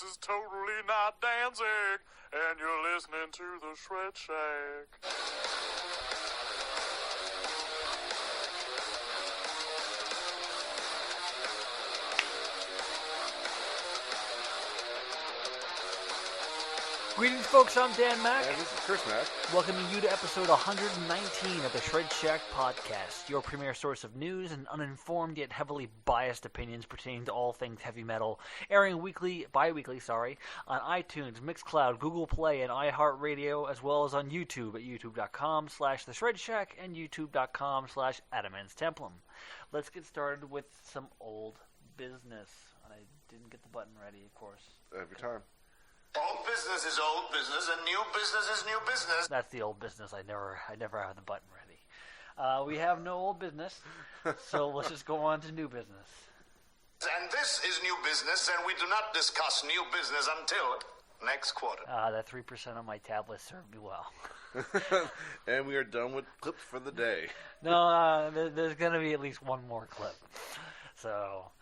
This is totally not Danzig, and you're listening to the Shred Shack. Greetings, folks. I'm Dan Mack. And this is Chris Mack. Welcoming you to episode 119 of the Shred Shack podcast, your premier source of news and uninformed yet heavily biased opinions pertaining to all things heavy metal. Airing bi-weekly, on iTunes, Mixcloud, Google Play, and iHeartRadio, as well as on YouTube at youtube.com/The Shred Shack and youtube.com/AdamantTemplum. Let's get started with some old business. I didn't get the button ready, of course. Every time. Old business is old business, and new business is new business. That's the old business. I never have the button ready. We have no old business, so let's just go on to new business. And this is new business, and we do not discuss new business until next quarter. That 3% on my tablet served me well. And we are done with clips for the day. No, there's going to be at least one more clip. So,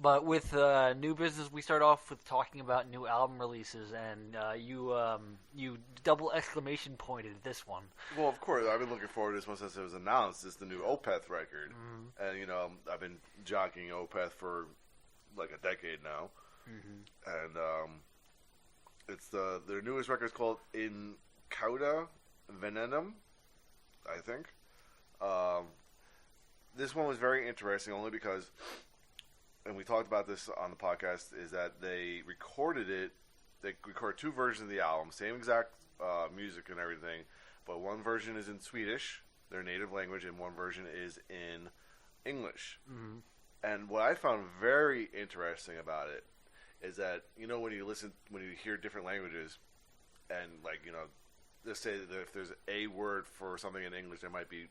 but with new business, we start off with talking about new album releases, and you double exclamation pointed at this one. Well, of course, I've been looking forward to this one since it was announced. It's the new Opeth record, and I've been jockeying Opeth for like a decade now, and it's their newest record is called In Cauda Venenum, I think. This one was very interesting only because, and we talked about this on the podcast, is that they recorded two versions of the album, same exact music and everything, but one version is in Swedish, their native language, and one version is in English. Mm-hmm. And what I found very interesting about it is that, when you hear different languages, and let's say that if there's a word for something in English, there might be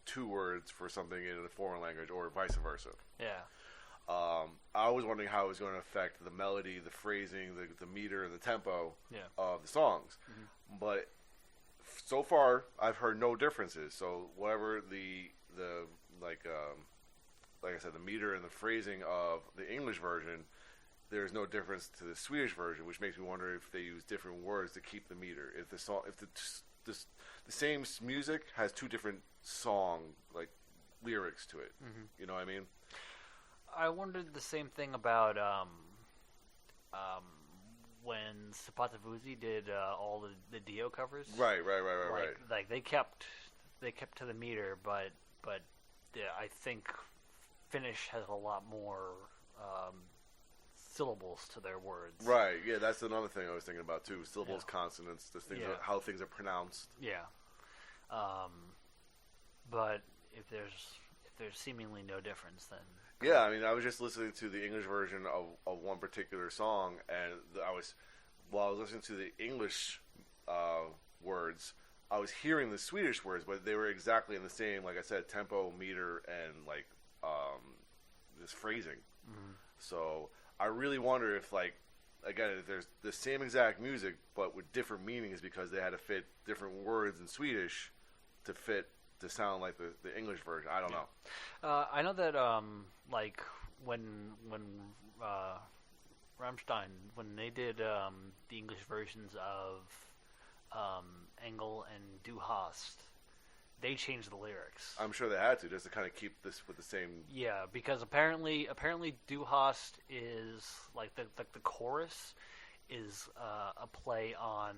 two words for something in a foreign language, or vice versa. Yeah. I was wondering how it was going to affect the melody, the phrasing, the meter, and the tempo of the songs. Mm-hmm. But so far, I've heard no differences. So whatever like I said, the meter and the phrasing of the English version, there's no difference to the Swedish version, which makes me wonder if they use different words to keep the meter. If the same music has two different song lyrics to it. Mm-hmm. You know what I mean? I wondered the same thing about when Zapata Vuzi did all the Dio covers. Right. Like they kept to the meter, but I think Finnish has a lot more syllables to their words. Right. Yeah, that's another thing I was thinking about too. Syllables, consonants, how things are pronounced. Yeah. But if there's seemingly no difference, then. Yeah, I mean, I was just listening to the English version of one particular song, and while I was listening to the English words, I was hearing the Swedish words, but they were exactly in the same, like I said, tempo, meter, and this phrasing. Mm-hmm. So I really wonder if, again, if there's the same exact music, but with different meanings because they had to fit different words in Swedish to sound like the English version. I don't know. I know that when Rammstein, when they did the English versions of Engel and Du Hast, they changed the lyrics. I'm sure they had to, just to kind of keep this with the same. Yeah, because apparently Du Hast is the chorus is a play on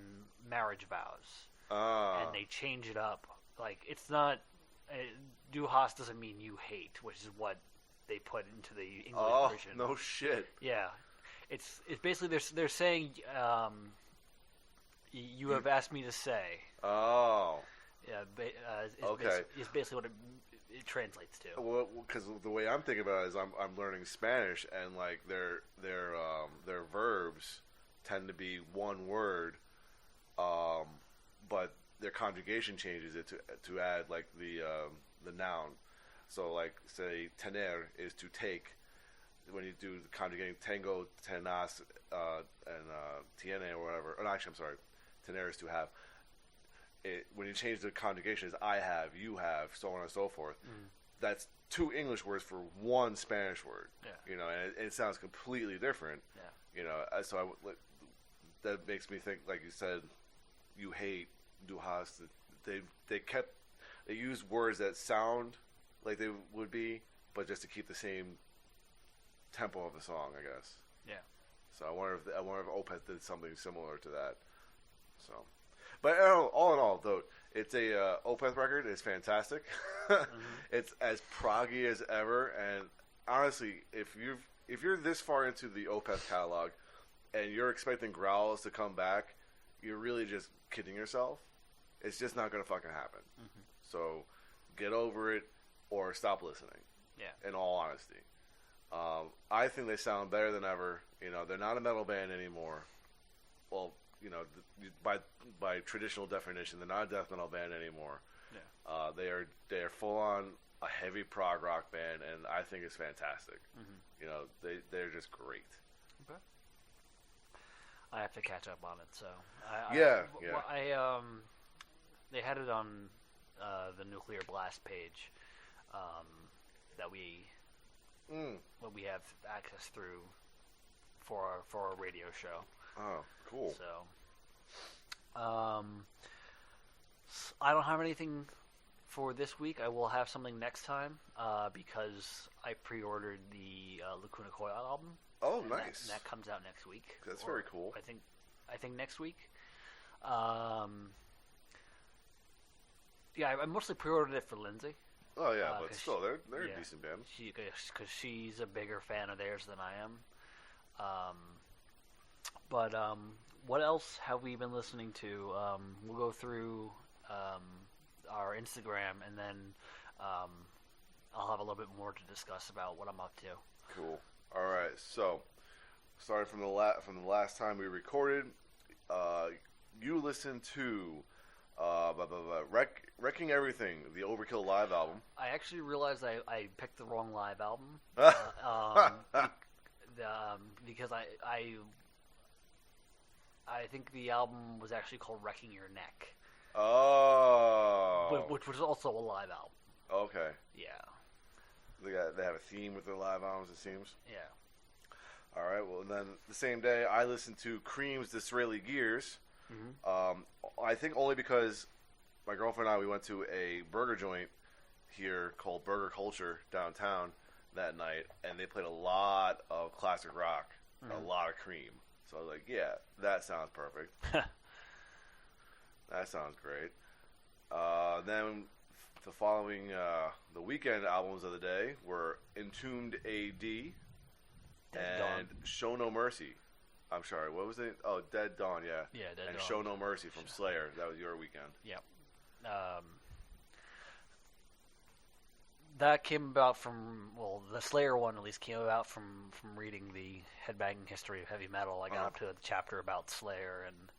marriage vows, and they change it up. It's not Du Hast doesn't mean you hate, which is what they put into the English version. Oh, no shit. Yeah, it's basically they're saying you have asked me to say. Oh. Yeah. Okay. It's basically what it translates to. Well, because the way I'm thinking about it is I'm learning Spanish, and their verbs tend to be one word, but their conjugation changes it to add the noun. So say tener is to take. When you do the conjugating tango, tenas, and tiene or whatever. Or actually, I'm sorry, tener is to have. When you change the conjugation, is I have, you have, so on and so forth. Mm. That's 2 English words for 1 Spanish word. Yeah. You know, and it sounds completely different. Yeah. You know, so that makes me think, like you said, you hate Du Hast. They used words that sound like they would be, but just to keep the same tempo of the song, I guess. Yeah. So I wonder if Opeth did something similar to that. So, but all in all, though, it's a Opeth record. It's fantastic. It's as proggy as ever, and honestly, if you're this far into the Opeth catalog and you're expecting growls to come back, you're really just kidding yourself. It's just not going to fucking happen. So get over it or stop listening. Yeah. In all honesty. I think they sound better than ever. You know, they're not a metal band anymore. Well, you know, by traditional definition, they're not a death metal band anymore. Yeah. They are full on a heavy prog rock band, and I think it's fantastic. You know, they're just great. Okay. I have to catch up on it. So they had it on the Nuclear Blast page that we have access through for our radio show. Oh, cool. So, I don't have anything for this week. I will have something next time because I pre-ordered the Lacuna Coil album. Oh, nice. That comes out next week. That's very cool. I think next week. Yeah, I mostly pre-ordered it for Lindsay. Oh yeah, but still, they're a decent band. Because she's a bigger fan of theirs than I am. But what else have we been listening to? We'll go through our Instagram, and then I'll have a little bit more to discuss about what I'm up to. Cool. All right. So, starting from the last time we recorded, you listened to Wrecking Everything, the Overkill live album. I actually realized I picked the wrong live album because I think the album was actually called Wrecking Your Neck. Oh. Which was also a live album. Okay. Yeah. They have a theme with their live albums, it seems. Yeah. All right. Well, and then the same day, I listened to Cream's Disraeli Gears. I think only because my girlfriend and I, we went to a burger joint here called Burger Culture downtown that night, and they played a lot of classic rock, a lot of Cream. So I was like, yeah, that sounds perfect. That sounds great. Then the following, the weekend albums of the day were Entombed AD and Show No Mercy. I'm sorry, what was it? Oh, Dead Dawn, yeah. Yeah, Dead Dawn. And Show No Mercy from Slayer. That was your weekend. Yep. That came about from, well, the Slayer one at least came about from reading the Headbanging History of Heavy Metal. I got up to a chapter about Slayer and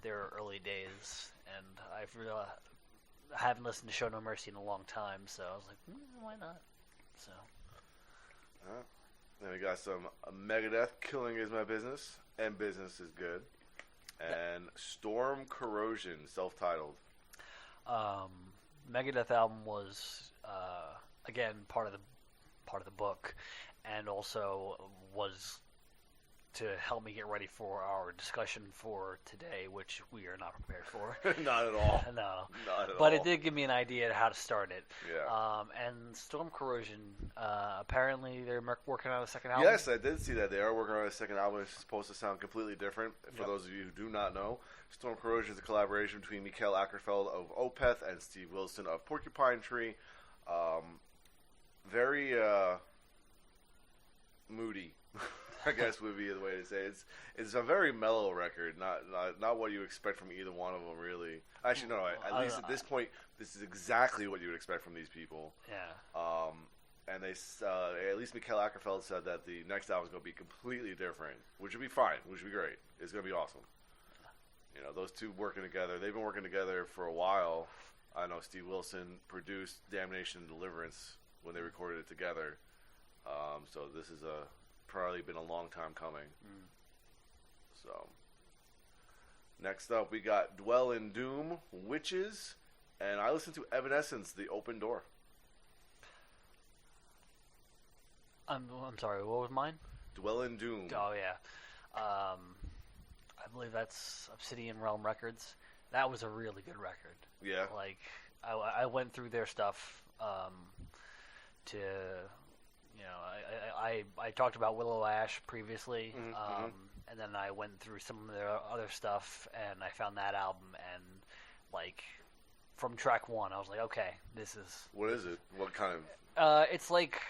their early days, and I haven't listened to Show No Mercy in a long time, so I was like, why not? So. Then we got some Megadeth, Killing Is My Business, and Business Is Good, and Storm Corrosion, self-titled. Megadeth album was again part of the book, and also was to help me get ready for our discussion for today, which we are not prepared for. Not at all. No. Not at but all. it did give me an idea of how to start it. Yeah. And Storm Corrosion, apparently they're working on a second album. Yes, I did see that. They are working on a second album. It's supposed to sound completely different. For those of you who do not know, Storm Corrosion is a collaboration between Mikael Åkerfeldt of Opeth and Steve Wilson of Porcupine Tree. Very moody, I guess would be the way to say it. It's a very mellow record, not what you expect from either one of them, really. Actually, no. At least at this point, this is exactly what you would expect from these people. Yeah. And they, at least Mikael Åkerfeldt said that the next album is going to be completely different, which would be fine, which would be great. It's going to be awesome. You know, those two working together, they've been working together for a while. I know Steve Wilson produced Damnation and Deliverance when they recorded it together. So this is probably been a long time coming. So next up, we got Dwell in Doom, Witches, and I listened to Evanescence, The Open Door. I'm sorry. What was mine? Dwell in Doom. Oh yeah. I believe that's Obsidian Realm Records. That was a really good record. Yeah. Like I went through their stuff to, you know, I talked about Willow Ash previously, and then I went through some of their other stuff, and I found that album, and like from track 1, I was like, okay, this is. What is it? What kind of? It's like,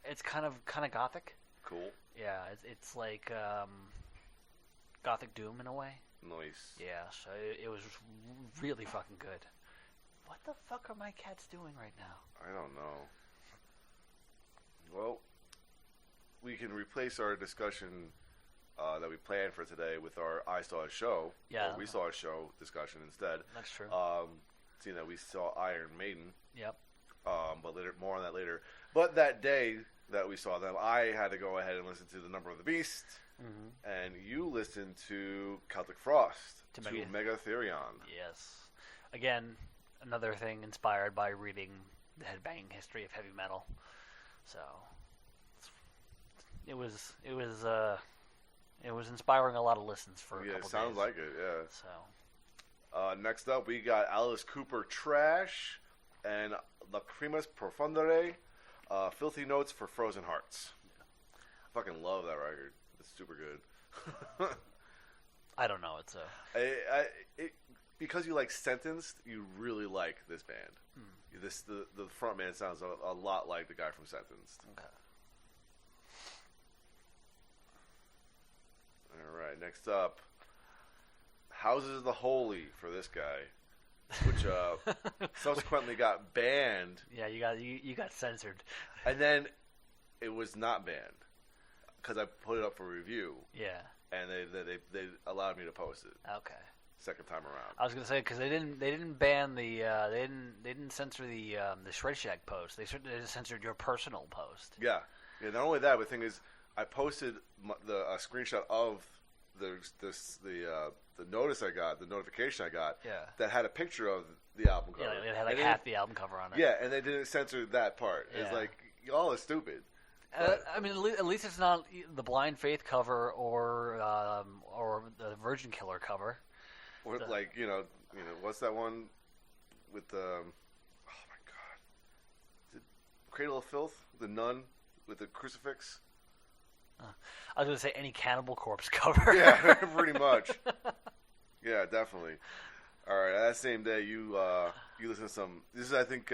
it's kind of gothic. Cool. Yeah, it's like gothic doom in a way. Nice. Yeah, so it was really fucking good. What the fuck are my cats doing right now? I don't know. Well, we can replace our discussion that we planned for today with our I Saw a Show. Yeah. Or we saw a show discussion instead. That's true. Seeing that we saw Iron Maiden. Yep. But later, more on that later. But that day that we saw them, I had to go ahead and listen to The Number of the Beast. And you listened to Celtic Frost, to Megatherion. Yes. Again, another thing inspired by reading the headbanging history of heavy metal. So it was inspiring a lot of listens for a couple days. Yeah, sounds like it. Yeah. So next up, we got Alice Cooper Trash and Lacrimas Profundere, Filthy Notes for Frozen Hearts. Yeah. Fucking love that record. It's super good. I don't know. It's a because you like Sentenced, you really like this band. The front man sounds a lot like the guy from Sentenced. Okay. All right. Next up, Houses of the Holy for this guy, which subsequently got banned. Yeah, you got censored, and then it was not banned. Because I put it up for review. Yeah. And they allowed me to post it. Okay. Second time around. I was gonna say because they didn't ban the they didn't censor the Shred Shack post. They censored your personal post. Yeah. Yeah. Not only that, but the thing is, I posted a screenshot of the notice I got, the notification I got. Yeah. That had a picture of the album cover. Yeah, it had like half the album cover on it. Yeah, and they didn't censor that part. Yeah. It's like y'all are stupid. I mean, at least it's not the Blind Faith cover or the Virgin Killer cover. Or like you know, what's that one with the? Oh my God, is it Cradle of Filth? The nun with the crucifix. I was gonna say any Cannibal Corpse cover. Yeah, pretty much. Yeah, definitely. All right, that same day you listen to some. This is I think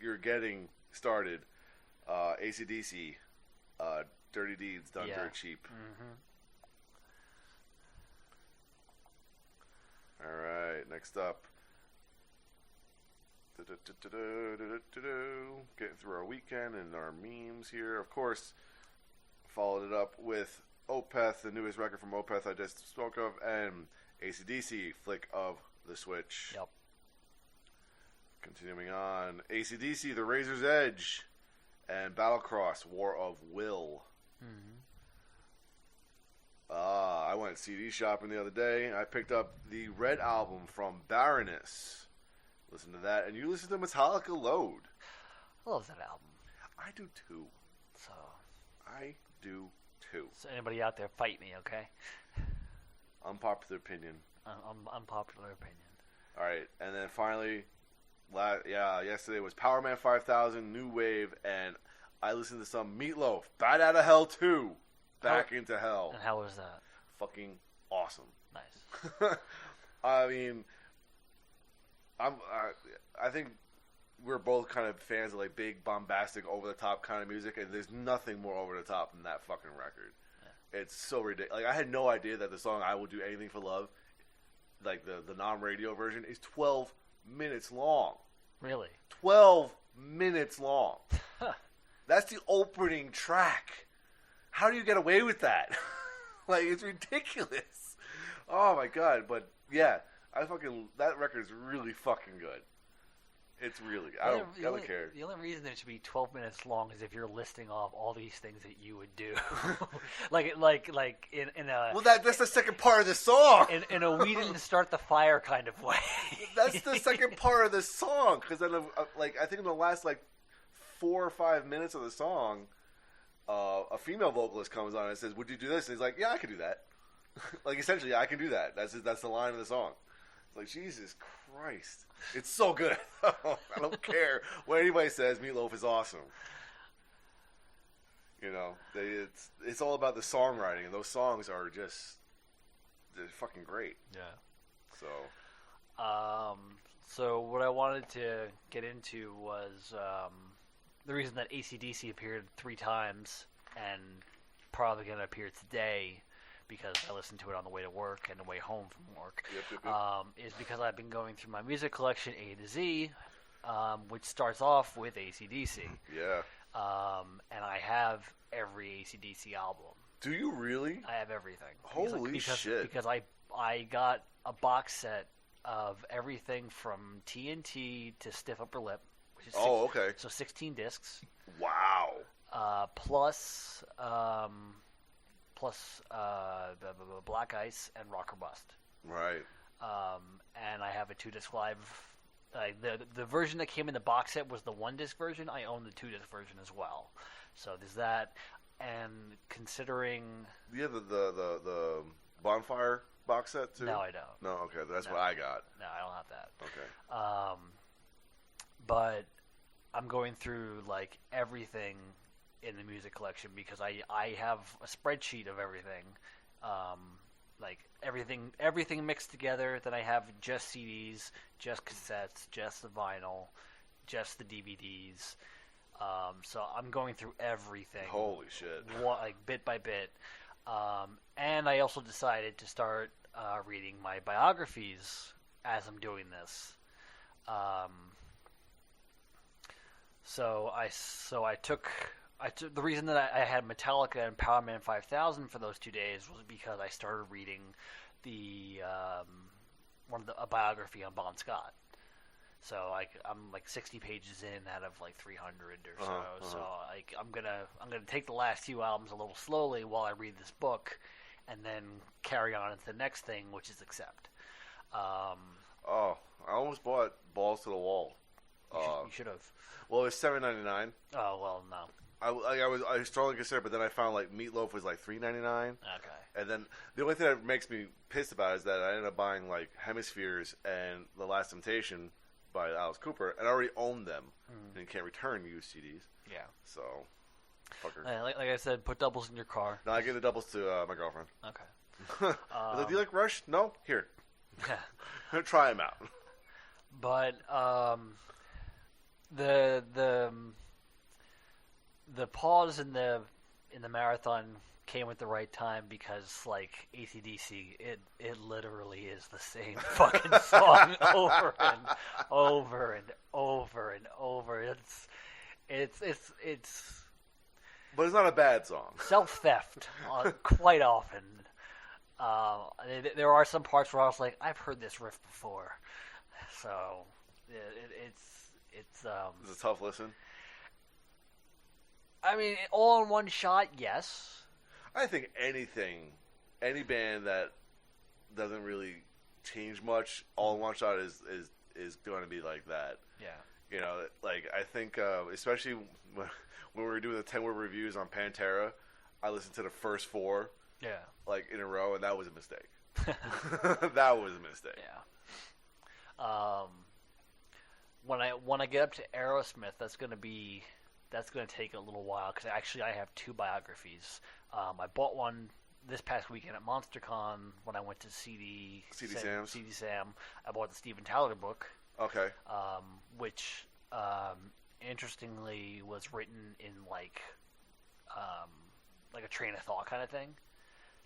you're getting started. AC/DC. Dirty Deeds Done Dirt Cheap. All right, next up. Getting through our weekend and our memes here. Of course, followed it up with Opeth, the newest record from Opeth I just spoke of, and AC/DC, Flick of the Switch. Yep. Continuing on, AC/DC, The Razor's Edge, and Battlecross, War of Will. I went CD shopping the other day. I picked up the Red album from Baroness. Listen to that. And you listen to Metallica Load. I love that album. I do too. So anybody out there, fight me, okay? Unpopular opinion. Unpopular opinion. All right. And then finally, yesterday was Power Man 5000, New Wave, and I listened to some Meatloaf, Bat Out of Hell 2, Back into Hell. And how was that? Fucking awesome. Nice. I mean, I think we're both kind of fans of like big, bombastic, over the top kind of music, and there's nothing more over the top than that fucking record. Yeah. It's so ridiculous. Like I had no idea that the song "I Will Do Anything for Love," like the non-radio version, is 12 minutes long. Really? 12 minutes long. That's the opening track. How do you get away with that? Like, it's ridiculous. Oh, my God. But, yeah, that record is really fucking good. It's really good. I don't care. The only reason it should be 12 minutes long is if you're listing off all these things that you would do. like in a... Well, that's the second part of the song. In a we didn't start the fire kind of way. That's the second part of the song. Because then, I think in the last, 4 or 5 minutes of the song, a female vocalist comes on and says, "Would you do this?" And he's like, "Yeah, I could do that." Like essentially, I can do that. That's the line of the song. It's like, Jesus Christ, it's so good. I don't care what anybody says. Meatloaf is awesome. You know, it's all about the songwriting, and those songs are they're fucking great. Yeah. So, so what I wanted to get into was the reason that AC/DC appeared 3 times and probably going to appear today, because I listened to it on the way to work and the way home from work, is because I've been going through my music collection A to Z, which starts off with AC/DC. Yeah. And I have every AC/DC album. Do you really? I have everything. Holy shit. Because I got a box set of everything from TNT to Stiff Upper Lip, which is okay. So 16 discs. Wow. Plus Black Ice and Rock or Bust. Right. And I have a 2-disc live. The version that came in the box set was the 1-disc version. I own the 2-disc version as well. So there's that. And considering... You have the Bonfire box set too? No, I don't. No, okay. That's what I got. No, I don't have that. Okay. But I'm going through like everything in the music collection because I have a spreadsheet of everything. Like everything mixed together. Then I have just CDs, just cassettes, just the vinyl, just the DVDs. So I'm going through everything. Holy shit! Like bit by bit. And I also decided to start reading my biographies as I'm doing this. So I took the reason that I had Metallica and Power Man 5000 for those 2 days was because I started reading a biography on Bon Scott. So I'm like 60 pages in out of like 300 or so. So like I'm gonna take the last few albums a little slowly while I read this book, and then carry on into the next thing, which is Accept. I almost bought Balls to the Wall. You should have. Well, it's $7.99. Oh well, no. I strongly considered, but then I found like Meatloaf was like $3.99. Okay. And then the only thing that makes me pissed about it is that I ended up buying like Hemispheres and The Last Temptation by Alice Cooper, and I already owned them, and you can't return used CDs. Yeah. So, fucker. Like I said, put doubles in your car. No, I gave the doubles to my girlfriend. Okay. I was like, do you like Rush? No? Here. Yeah. Try them out. But the pause in the marathon came at the right time because like AC/DC, it literally is the same fucking song over and over and over and over. It's But it's not a bad song. self-theft quite often. There are some parts where I was like, I've heard this riff before, so it's a tough listen. I mean, all in one shot, yes. I think any band that doesn't really change much, all in one shot is going to be like that. Yeah. You know, like I think, especially when we were doing the 10-word reviews on Pantera, I listened to the first 4, like in a row, and that was a mistake. That was a mistake. Yeah. When I get up to Aerosmith, that's going to take a little while because actually I have 2 biographies. I bought one this past weekend at MonsterCon when I went to CD Sam. I bought the Steven Tyler book. Okay. Which interestingly was written in like a train of thought kind of thing.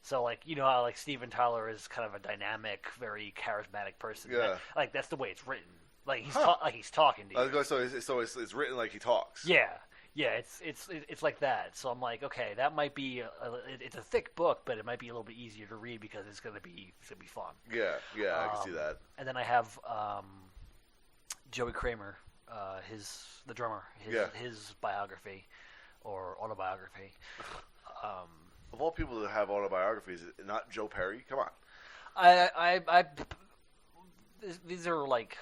So like, you know how like Steven Tyler is kind of a dynamic, very charismatic person. Yeah. Like that's the way it's written. Like he's talking to you. So it's written like he talks. Yeah. Yeah, it's like that. So I'm like, okay, that might be it's a thick book, but it might be a little bit easier to read because it's gonna be fun. Yeah, I can see that. And then I have Joey Kramer, the drummer, his biography or autobiography. Of all people that have autobiographies, not Joe Perry. Come on. These are like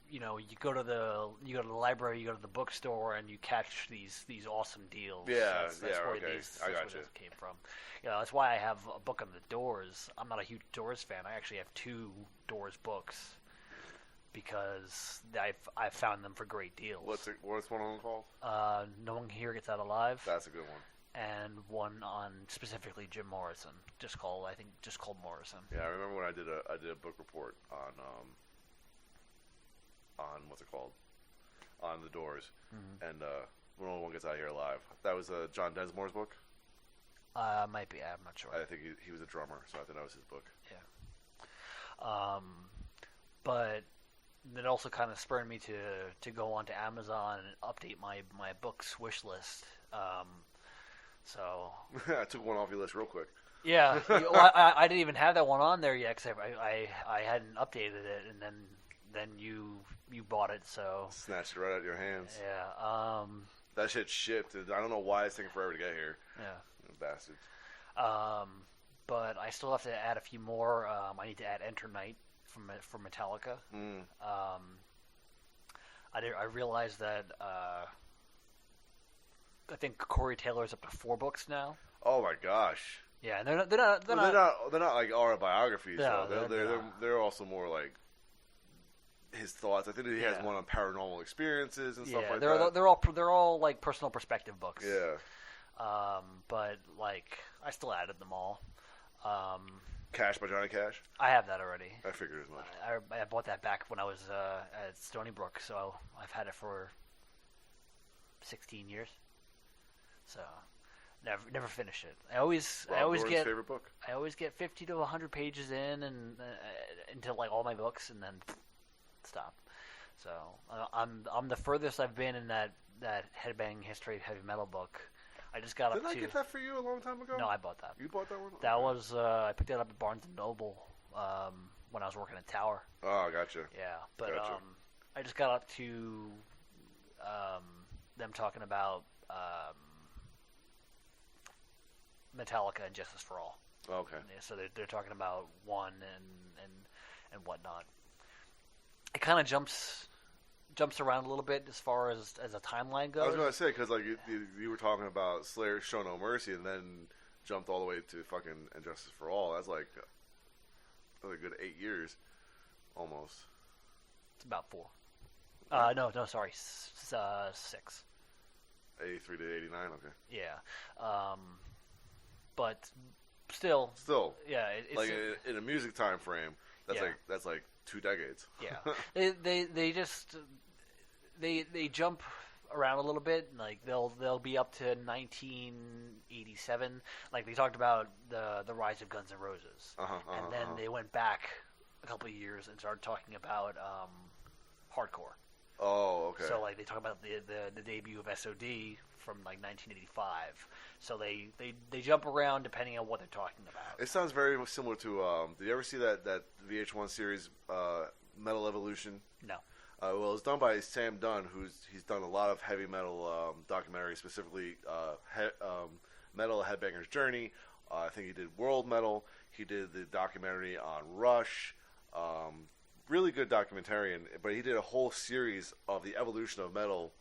you go to the library, you go to the bookstore, and you catch these awesome deals. Yeah, that's yeah, where okay. that's I where gotcha. this came from. That's why I have a book on the Doors. I'm not a huge Doors fan. I actually have 2 Doors books because I've found them for great deals. What's one of them called? No One Here Gets Out Alive. That's a good one. And one on specifically Jim Morrison, just called Morrison. Yeah, I remember when I did a book report on what's it called, on the Doors, and when No One Gets Out Here Alive. That was John Densmore's book. Might be. I'm not sure. I think he was a drummer, so I think that was his book. Yeah. But it also kind of spurred me to go onto Amazon and update my books wish list. So I took one off your list real quick. yeah, well, I didn't even have that one on there yet because I hadn't updated it, and then you bought it, so Snatched it right out of your hands. yeah. That shit shipped. I don't know why it's taking forever to get here. Yeah. Bastards. But I still have to add a few more. I need to add Enter Night from Metallica. I realized that I think Corey Taylor's up to 4 books now. Oh my gosh. Yeah, and they're not like autobiographies. No, though. They're also more like his thoughts. I think he has one on paranormal experiences and stuff like that. They're all like personal perspective books. Yeah. But like I still added them all. Cash by Johnny Cash. I have that already. I figured as much. I bought that back when I was at Stony Brook, so I've had it for 16 years. So never finish it. I always get favorite book. I always get 50 to 100 pages in and into like all my books and then stop. So I'm the furthest I've been in that Headbanging History of Heavy Metal book. I just got Didn't up I to. get that for you a long time ago? No, I bought that. You bought that one? That was I picked it up at Barnes and Noble when I was working at Tower. Oh, gotcha. Yeah, but Gotcha. I just got up to them talking about Metallica and Justice for All. Okay. Yeah, so they're talking about one and whatnot. It kind of jumps around a little bit as far as a timeline goes. I was gonna say because like you were talking about Slayer Show No Mercy and then jumped all the way to fucking And Justice for All. That's like a good 8 years, almost. It's about 4. No, sorry, 6. 83 to 89. Okay. Yeah, but still, yeah, it's like in a music time frame. That's like 2 decades. Yeah, they just they jump around a little bit. Like they'll be up to 1987. Like they talked about the rise of Guns N' Roses, and then they went back a couple of years and started talking about hardcore. Oh, okay. So like they talk about the debut of SOD from like 1985. So they jump around depending on what they're talking about. It sounds very similar to. Did you ever see that VH1 series Metal Evolution? No. Well, it's done by Sam Dunn, he's done a lot of heavy metal documentaries, specifically Metal Headbanger's Journey. I think he did World Metal. He did the documentary on Rush. Really good documentarian, but he did a whole series of the evolution of metal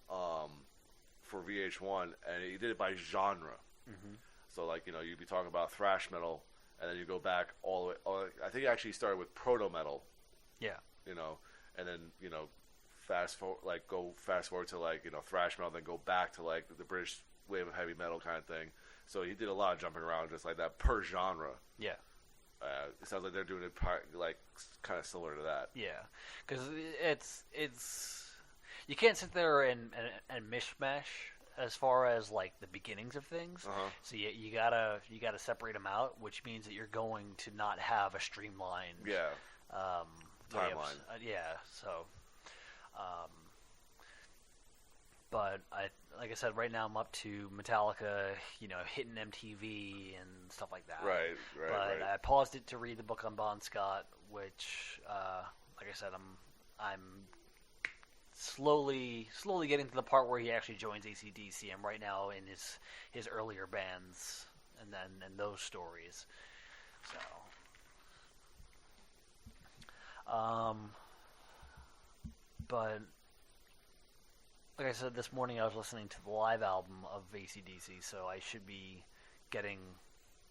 for VH1, and he did it by genre. Mm-hmm. So, like, you'd be talking about thrash metal, and then you go back all the way. I think he actually started with proto metal. Yeah. And then fast forward to like thrash metal, then go back to like the British wave of heavy metal kind of thing. So he did a lot of jumping around just like that per genre. Yeah. It sounds like they're doing it like kind of similar to that. Yeah, because it's you can't sit there and mishmash as far as like the beginnings of things. So you gotta separate them out, which means that you're going to not have a streamlined timeline. So but like I said, right now I'm up to Metallica, hitting MTV and stuff like that. Right. But I paused it to read the book on Bon Scott, which, like I said, I'm slowly getting to the part where he actually joins AC/DC. I'm right now in his earlier bands and those stories. So, but like I said this morning, I was listening to the live album of AC/DC, so I should be getting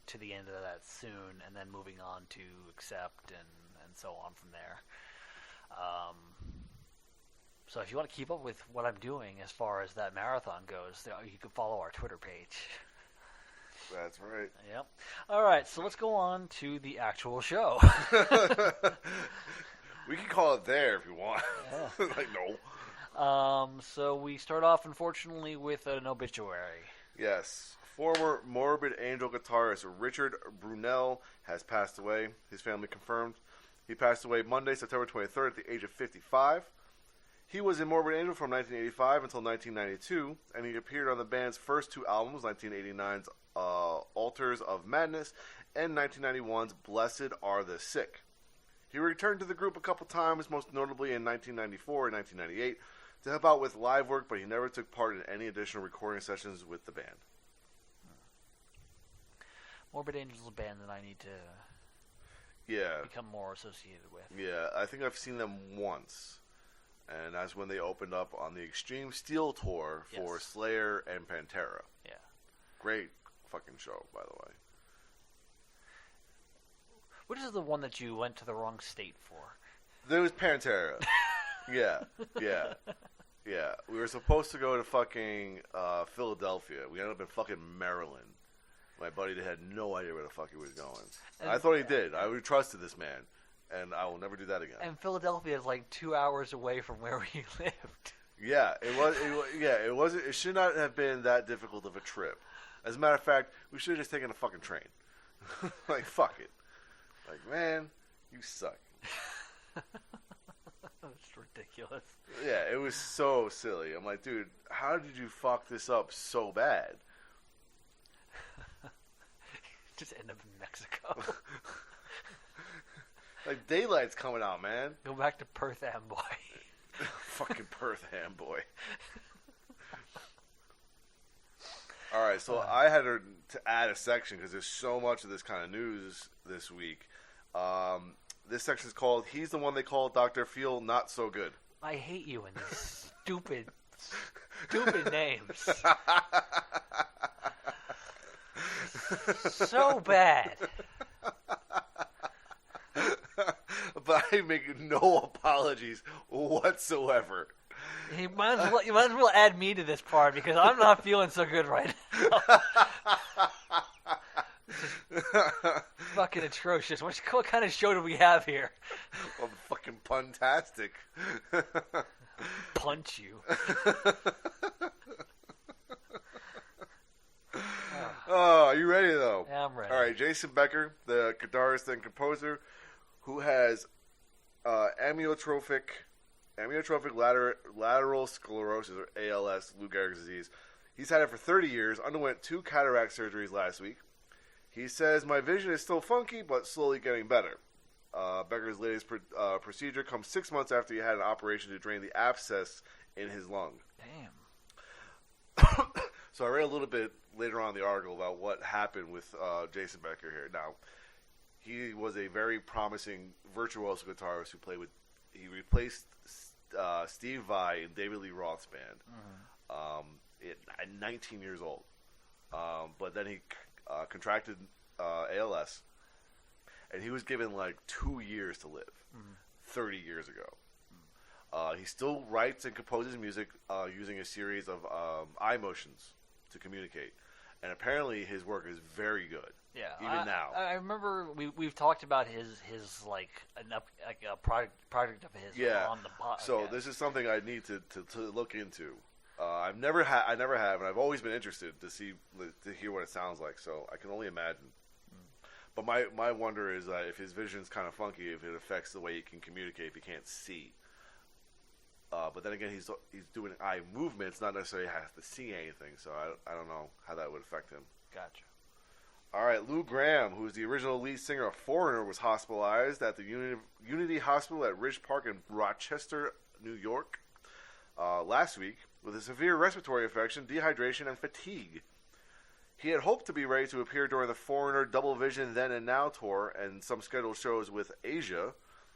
to the end of that soon, and then moving on to Accept and so on from there. So if you want to keep up with what I'm doing as far as that marathon goes, you can follow our Twitter page. That's right. Yep. All right, so let's go on to the actual show. We can call it there if you want. Yeah. Like, no. So we start off, unfortunately, with an obituary. Yes. Former Morbid Angel guitarist Richard Brunel has passed away. His family confirmed. He passed away Monday, September 23rd at the age of 55. He was in Morbid Angel from 1985 until 1992, and he appeared on the band's first two albums, 1989's Altars of Madness and 1991's Blessed Are the Sick. He returned to the group a couple times, most notably in 1994 and 1998, to help out with live work, but he never took part in any additional recording sessions with the band. Morbid Angel's a band that I need to become more associated with. Yeah, I think I've seen them once, and that's when they opened up on the Extreme Steel tour for Slayer and Pantera. Yeah. Great fucking show, by the way. Which is the one that you went to the wrong state for? There was Pantera. Yeah. We were supposed to go to fucking Philadelphia. We ended up in fucking Maryland. My buddy had no idea where the fuck he was going. I thought he did. I trusted this man, and I will never do that again. And Philadelphia is like 2 hours away from where we lived. Yeah, it was. It wasn't. It should not have been that difficult of a trip. As a matter of fact, we should have just taken a fucking train. Like, fuck it. Like, man, you suck. That's ridiculous. Yeah, it was so silly. I'm like, dude, how did you fuck this up so bad? Just end up in Mexico. Like, daylight's coming out, man. Go back to Perth Amboy. Fucking Perth Amboy. All right, so I had to add a section because there's so much of this kind of news this week. This section is called "He's the One They Call Dr. Feel Not So Good." I hate you in these stupid names. So bad. But I make no apologies whatsoever. You might as well add me to this part because I'm not feeling so good right now. This is fucking atrocious. What kind of show do we have here? I'm fucking puntastic. Punch you. Oh, are you ready though? Yeah, I'm ready. All right, Jason Becker, the guitarist and composer, who has amyotrophic lateral sclerosis, or ALS, Lou Gehrig's disease. He's had it for 30 years. Underwent 2 cataract surgeries last week. He says, "My vision is still funky, but slowly getting better." Becker's latest procedure comes 6 months after he had an operation to drain the abscess in his lung. Damn. So I read a little bit later on in the article about what happened with Jason Becker here. Now, he was a very promising virtuoso guitarist he replaced Steve Vai in David Lee Roth's band at 19 years old. But then he contracted ALS, and he was given like 2 years to live 30 years ago. He still writes and composes music using a series of eye motions to communicate, and apparently his work is very good. Yeah, even now. I remember we've talked about his like a project of his on the podcast. So this is something I need to look into. I never have, and I've always been interested to hear what it sounds like. So I can only imagine. But my wonder is if his vision's kind of funky, if it affects the way he can communicate if he can't see. But then again, he's doing eye movements, not necessarily has to see anything. So I don't know how that would affect him. Gotcha. All right, Lou Gramm, who is the original lead singer of Foreigner, was hospitalized at the Unity Hospital at Ridge Park in Rochester, New York, last week with a severe respiratory infection, dehydration, and fatigue. He had hoped to be ready to appear during the Foreigner Double Vision Then and Now tour and some scheduled shows with Asia,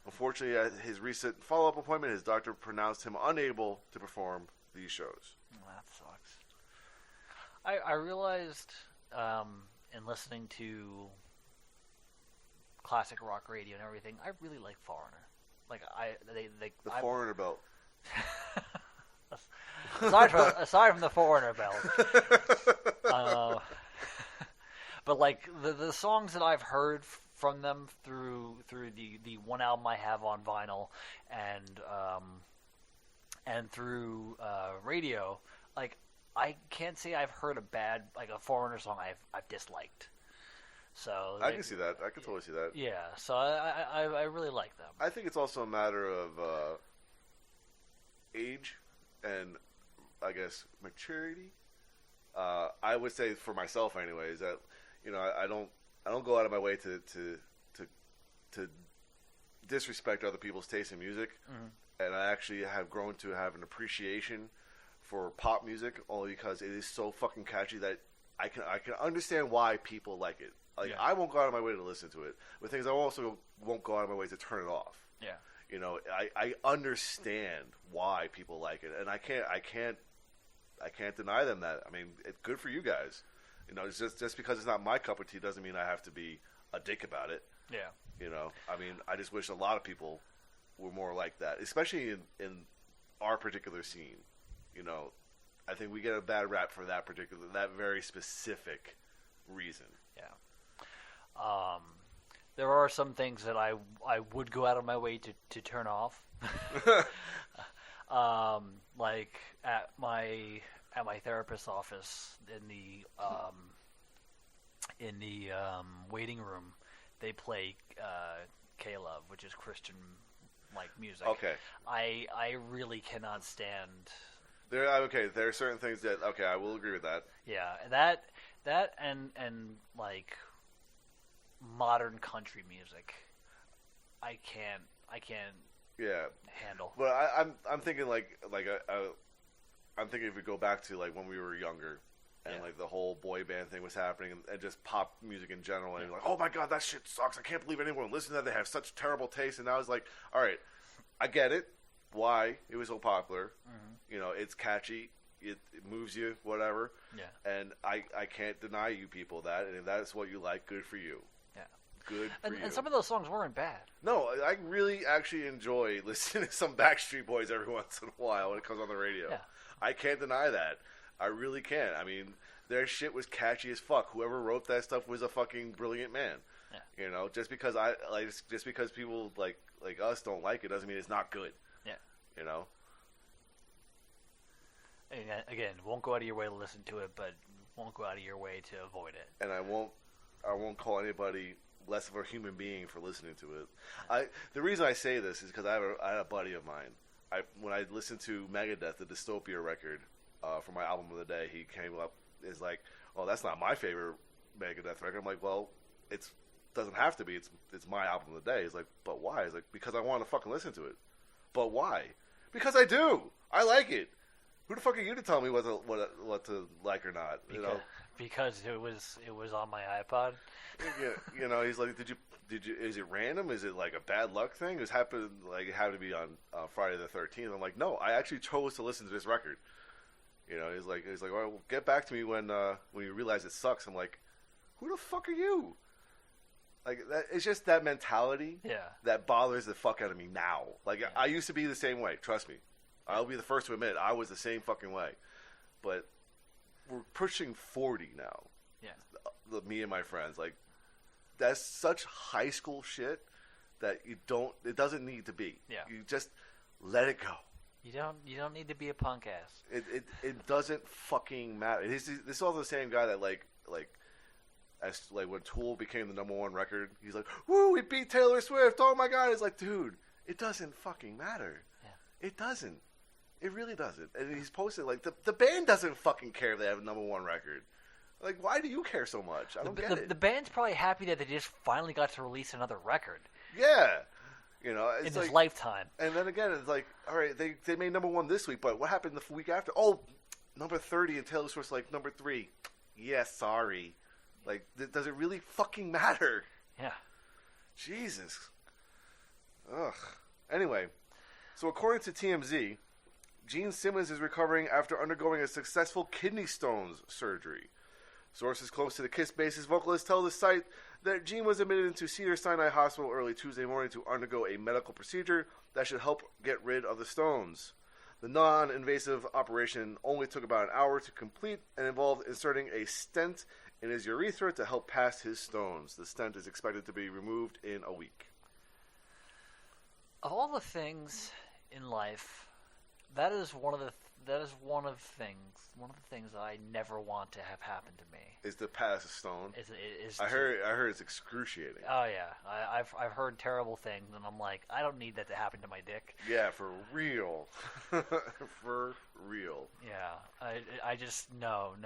Unfortunately, at his recent follow-up appointment, his doctor pronounced him unable to perform these shows. Oh, that sucks. I realized in listening to classic rock radio and everything, I really like Foreigner. Like The Foreigner belt. aside from the Foreigner belt, but like the songs that I've heard from them through the one album I have on vinyl and through radio, like I can't say I've heard a Foreigner song I've disliked. So I can see that. I can totally see that. Yeah, so I really like them. I think it's also a matter of age and I guess maturity. I would say for myself, anyways, that I don't go out of my way to disrespect other people's taste in music, and I actually have grown to have an appreciation for pop music only because it is so fucking catchy that I can understand why people like it. Like I won't go out of my way to listen to it. But things I also won't go out of my way to turn it off. Yeah. I understand why people like it, and I can't deny them that. I mean, it's good for you guys. It's just because it's not my cup of tea doesn't mean I have to be a dick about it. Yeah. I mean, I just wish a lot of people were more like that, especially in our particular scene. I think we get a bad rap for that very specific reason. Yeah. There are some things that I would go out of my way to turn off. Like at my therapist's office in the waiting room, they play K-Love, which is Christian like music. Okay. I really cannot stand. There are certain things that I will agree with that. Yeah, that and like modern country music, I can't handle. But I'm thinking I'm thinking if we go back to like when we were younger and like the whole boy band thing was happening and just pop music in general and like, oh my god, that shit sucks. I can't believe anyone listens to that. They have such terrible taste. And I was like, all right, I get it. Why it was so popular. It's catchy. It moves you, whatever. Yeah. And I can't deny you people that. And if that's what you like, good for you. Yeah. Good for you. And some of those songs weren't bad. No, I really actually enjoy listening to some Backstreet Boys every once in a while when it comes on the radio. Yeah. I can't deny that. I really can't. I mean, their shit was catchy as fuck. Whoever wrote that stuff was a fucking brilliant man. Yeah. Just because people like us don't like it doesn't mean it's not good. Yeah. Again, won't go out of your way to listen to it, but won't go out of your way to avoid it. And I won't call anybody less of a human being for listening to it. The reason I say this is because I had a buddy of mine. When I listened to Megadeth, the Dystopia record, for my album of the day, he came up is like, "Oh, that's not my favorite Megadeth record." I'm like, "Well, it doesn't have to be. It's my album of the day." He's like, "But why?" He's like, "Because I want to fucking listen to it." But why? Because I do. I like it. Who the fuck are you to tell me what to like or not? Because it was on my iPod. He's like, did you? Is it random? Is it like a bad luck thing? It happened to be on Friday the 13th. I'm like, no, I actually chose to listen to this record. He's like, well, get back to me when you realize it sucks. I'm like, who the fuck are you? Like that, it's just that mentality that bothers the fuck out of me now. Like I used to be the same way. Trust me. I'll be the first to admit I was the same fucking way. But we're pushing 40 now. Yeah. Me and my friends. Like, that's such high school shit that it doesn't need to be. Yeah. You just let it go. You don't need to be a punk ass. It doesn't fucking matter. This is all the same guy that like when Tool became the #1 record, he's like, woo, we beat Taylor Swift. Oh my god. It's like, dude, it doesn't fucking matter. Yeah. It doesn't. It really doesn't. And he's posted, like, the band doesn't fucking care if they have a #1 record. Like, why do you care so much? I don't get it. The band's probably happy that they just finally got to release another record. Yeah. It's in his lifetime. And then again, it's like, all right, they made #1 this week, but what happened the week after? Oh, number 30, and Taylor Swift's like, number 3. Yeah, sorry. Like, does it really fucking matter? Yeah. Jesus. Ugh. Anyway, so according to TMZ, Gene Simmons is recovering after undergoing a successful kidney stones surgery. Sources close to the Kiss bassist vocalist tell the site that Gene was admitted into Cedars-Sinai Hospital early Tuesday morning to undergo a medical procedure that should help get rid of the stones. The non-invasive operation only took about an hour to complete and involved inserting a stent in his urethra to help pass his stones. The stent is expected to be removed in a week. Of all the things in life, that is one of the things that I never want to have happen to me. Is to pass a stone. I heard it's excruciating. Oh yeah, I've heard terrible things, and I'm like, I don't need that to happen to my dick. Yeah, for real, for real. Yeah, I just no, you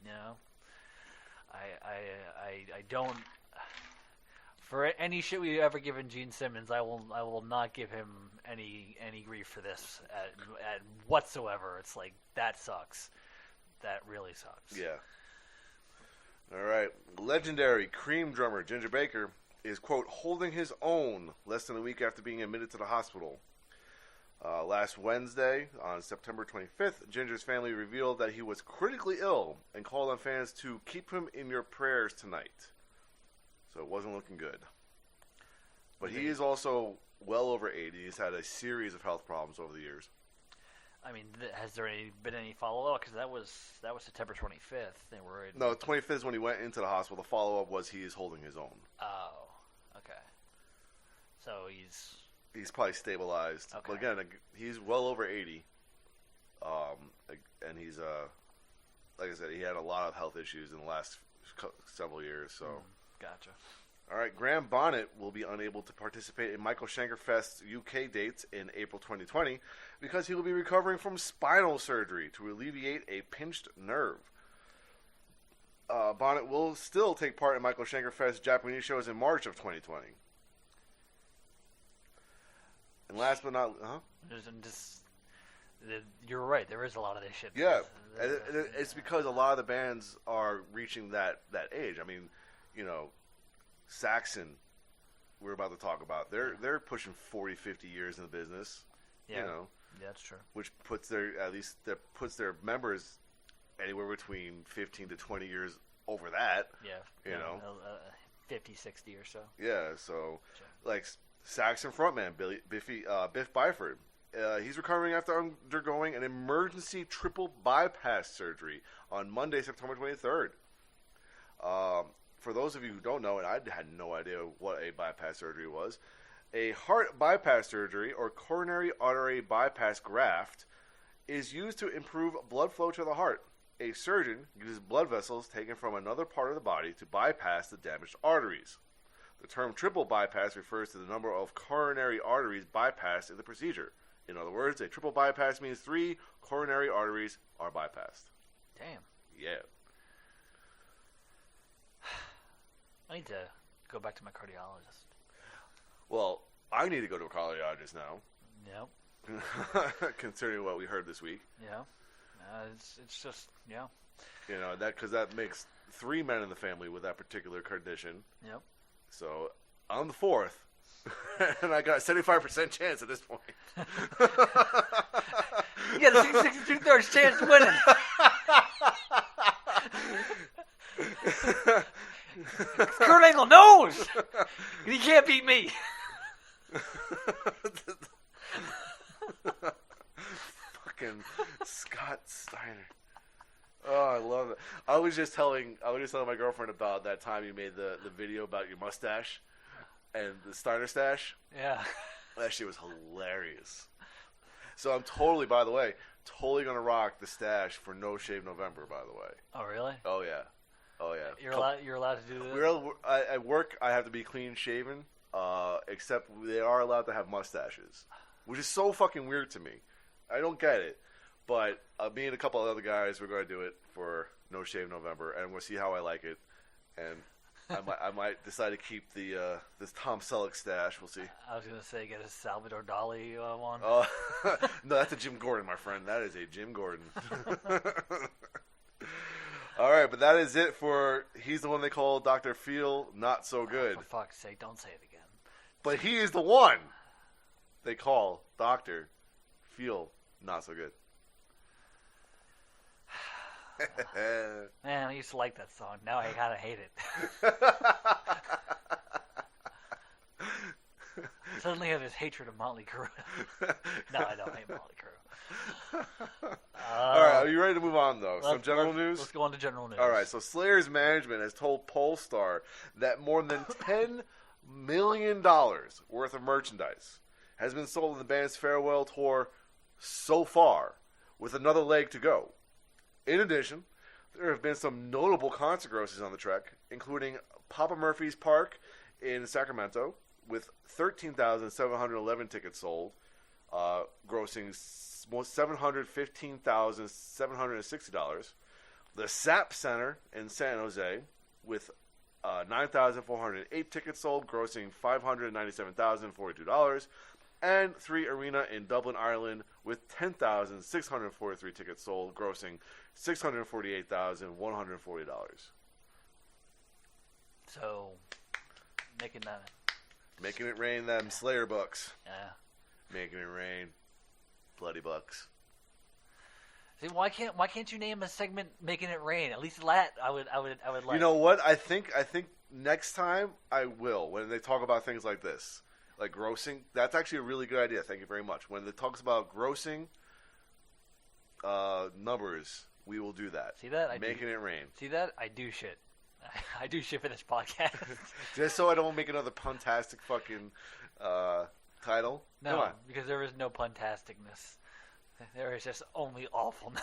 know, I don't. For any shit we've ever given Gene Simmons, I will not give him any grief for this at whatsoever. It's like, that sucks. That really sucks. Yeah. All right. Legendary Cream drummer Ginger Baker is, quote, holding his own less than a week after being admitted to the hospital. Last Wednesday, on September 25th, Ginger's family revealed that he was critically ill and called on fans to keep him in your prayers tonight. So it wasn't looking good. But he is also well over 80. He's had a series of health problems over the years. I mean, has there been any follow-up? Because that was September 25th. No, 25th is when he went into the hospital. The follow-up was he is holding his own. Oh, okay. So he's probably stabilized. Okay. But again, he's well over 80. And he's, like I said, he had a lot of health issues in the last several years, so... Gotcha. All right, Graham Bonnet will be unable to participate in Michael Schenker Fest's UK dates in April 2020 because he will be recovering from spinal surgery to alleviate a pinched nerve. Bonnet will still take part in Michael Schenker Fest's Japanese shows in March of 2020. And last but not... You're right, there is a lot of this shit. Yeah, it's because a lot of the bands are reaching that age. I mean... You know, Saxon, we're about to talk about. They're pushing 40, 50 years in the business. Yeah, you know, yeah, that's true. Which puts their members anywhere between 15 to 20 years over that. Yeah, you know, 50, 60 or so. Yeah, so like Saxon frontman Biff Byford, he's recovering after undergoing an emergency triple bypass surgery on Monday, September 23rd. For those of you who don't know, and I had no idea what a bypass surgery was, a heart bypass surgery or coronary artery bypass graft is used to improve blood flow to the heart. A surgeon uses blood vessels taken from another part of the body to bypass the damaged arteries. The term triple bypass refers to the number of coronary arteries bypassed in the procedure. In other words, a triple bypass means 3 coronary arteries are bypassed. Damn. Yeah. I need to go back to my cardiologist. Well, I need to go to a cardiologist now. Yep. Considering what we heard this week. Yeah. It's just, yeah. You know, because that makes 3 men in the family with that particular condition. Yep. So, I'm the 4th. And I got a 75% chance at this point. You got a 62/3 chance of winning. Kurt Angle knows he can't beat me. Fucking Scott Steiner. Oh, I love it. I was just telling my girlfriend about that time you made the video about your mustache and the Steiner stash. Yeah. That shit was hilarious. So I'm totally gonna rock the stash for No Shave November, by the way. Oh, really? Oh yeah. Oh yeah. You're allowed to do this? At work, I have to be clean shaven, except they are allowed to have mustaches, which is so fucking weird to me. I don't get it. But me and a couple of other guys, we're going to do it for No Shave November, and we'll see how I like it. And I might decide to keep this Tom Selleck stash. We'll see. I was going to say get a Salvador Dali one. No, that's a Jim Gordon, my friend. That is a Jim Gordon. All right, but that is it for... He's the one they call Dr. Feel Not So Good. For fuck's sake, don't say it again. But he is the one they call Dr. Feel Not So Good. Man, I used to like that song. Now I kind of hate it. Suddenly I have this hatred of Motley Crue. No, I don't hate Motley Crue. All right, are you ready to move on, though? Some general news? Let's go on to general news. All right, so Slayer's management has told Polestar that more than $10 million worth of merchandise has been sold in the band's farewell tour so far, with another leg to go. In addition, there have been some notable concert grosses on the trek, including Papa Murphy's Park in Sacramento, with 13,711 tickets sold, grossing $715,760. The SAP Center in San Jose, with 9,408 tickets sold, grossing $597,042. And 3 Arena in Dublin, Ireland, with 10,643 tickets sold, grossing $648,140. So, making it rain, them Slayer bucks. Yeah. Making it rain, bloody bucks. See, why can't you name a segment "Making It Rain"? At least that I would like. You know what? I think next time I will, when they talk about things like this. Like grossing, that's actually a really good idea. Thank you very much. When it talks about grossing numbers, we will do that. See that? Making it rain. See that? I do shit. I do shit for this podcast. Just so I don't make another puntastic fucking title? No, because there is no puntasticness. There is just only awfulness.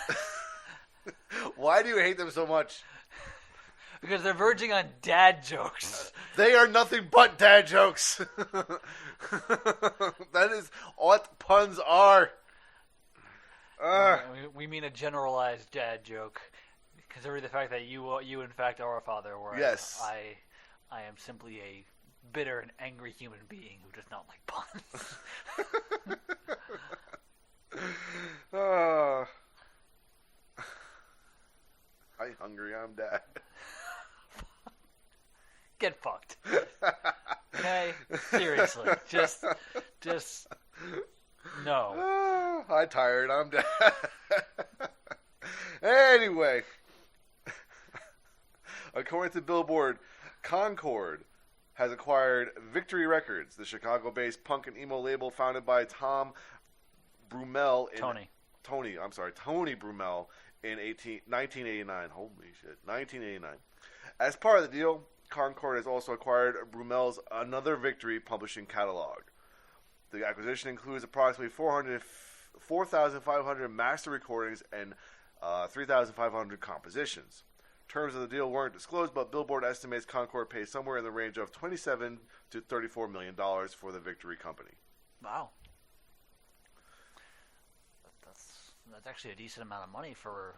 Why do you hate them so much? Because they're verging on dad jokes. They are nothing but dad jokes. That is what puns are. We mean a generalized dad joke, considering the fact that you in fact are a father. Whereas yes. I am simply a bitter and angry human being who does not like puns. I'm hungry. I'm dad. Get fucked. Okay? Seriously. Just no. I'm tired. I'm dead. Anyway. According to Billboard, Concord has acquired Victory Records, the Chicago-based punk and emo label founded by Tony Brumell in 1989. Holy shit. 1989. As part of the deal, Concord has also acquired Brumell's Another Victory publishing catalog. The acquisition includes approximately 4,500 master recordings and 3,500 compositions. Terms of the deal weren't disclosed, but Billboard estimates Concord pays somewhere in the range of $27 to $34 million for the Victory Company. Wow. That's actually a decent amount of money for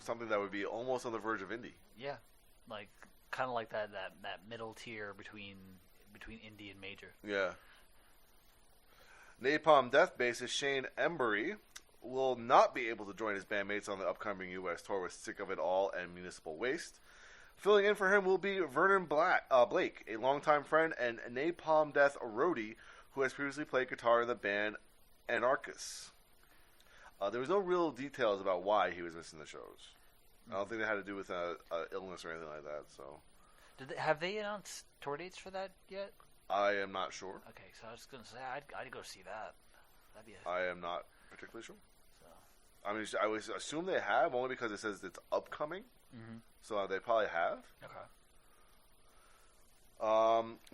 something that would be almost on the verge of indie. Yeah, like kind of like that middle tier between indie and major. Yeah. Napalm Death bassist Shane Embury will not be able to join his bandmates on the upcoming U.S. tour with Sick of It All and Municipal Waste. Filling in for him will be Vernon Blake, a longtime friend and Napalm Death roadie who has previously played guitar in the band Anarchus. There was no real details about why he was missing the shows. I don't think they had to do with illness or anything like that. So, have they announced tour dates for that yet? I am not sure. Okay, so I was going to say I'd go see that. I am not particularly sure. So. I mean, I would assume they have, only because it says it's upcoming. Mm-hmm. So they probably have. Okay.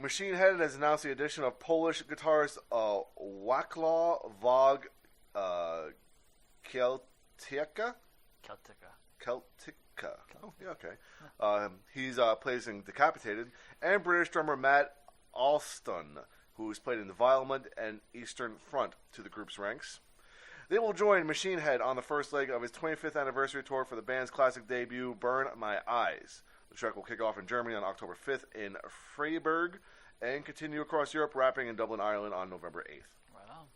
Machine Head has announced the addition of Polish guitarist Wacław Vog Keltyka. Oh, yeah, okay. He's placing Decapitated, and British drummer Matt Alston, who's played in the Violent and Eastern Front, to the group's ranks. They will join Machine Head on the first leg of his 25th anniversary tour for the band's classic debut, Burn My Eyes. The trek will kick off in Germany on October 5th in Freiburg and continue across Europe, wrapping in Dublin, Ireland on November 8th. Right on.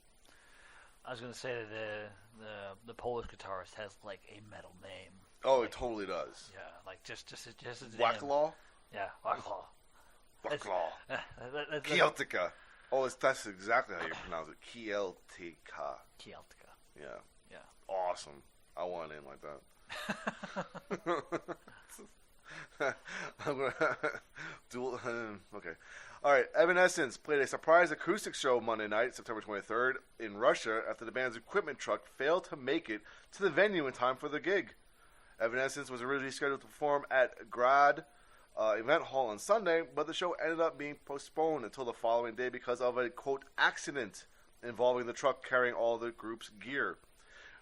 I was going to say that the Polish guitarist has like a metal name. Oh, it totally does. Yeah, like just as Wacław? Yeah, Wacław. Wacław. Keltyka. Oh, that's exactly how you pronounce it. Kieltika. Kieltika. Yeah. Yeah. Awesome. I want a name like that. I'm gonna dual. Okay. All right. Evanescence played a surprise acoustic show Monday night, September 23rd, in Russia after the band's equipment truck failed to make it to the venue in time for the gig. Evanescence was originally scheduled to perform at Grad Event Hall on Sunday, but the show ended up being postponed until the following day because of a, quote, accident involving the truck carrying all the group's gear.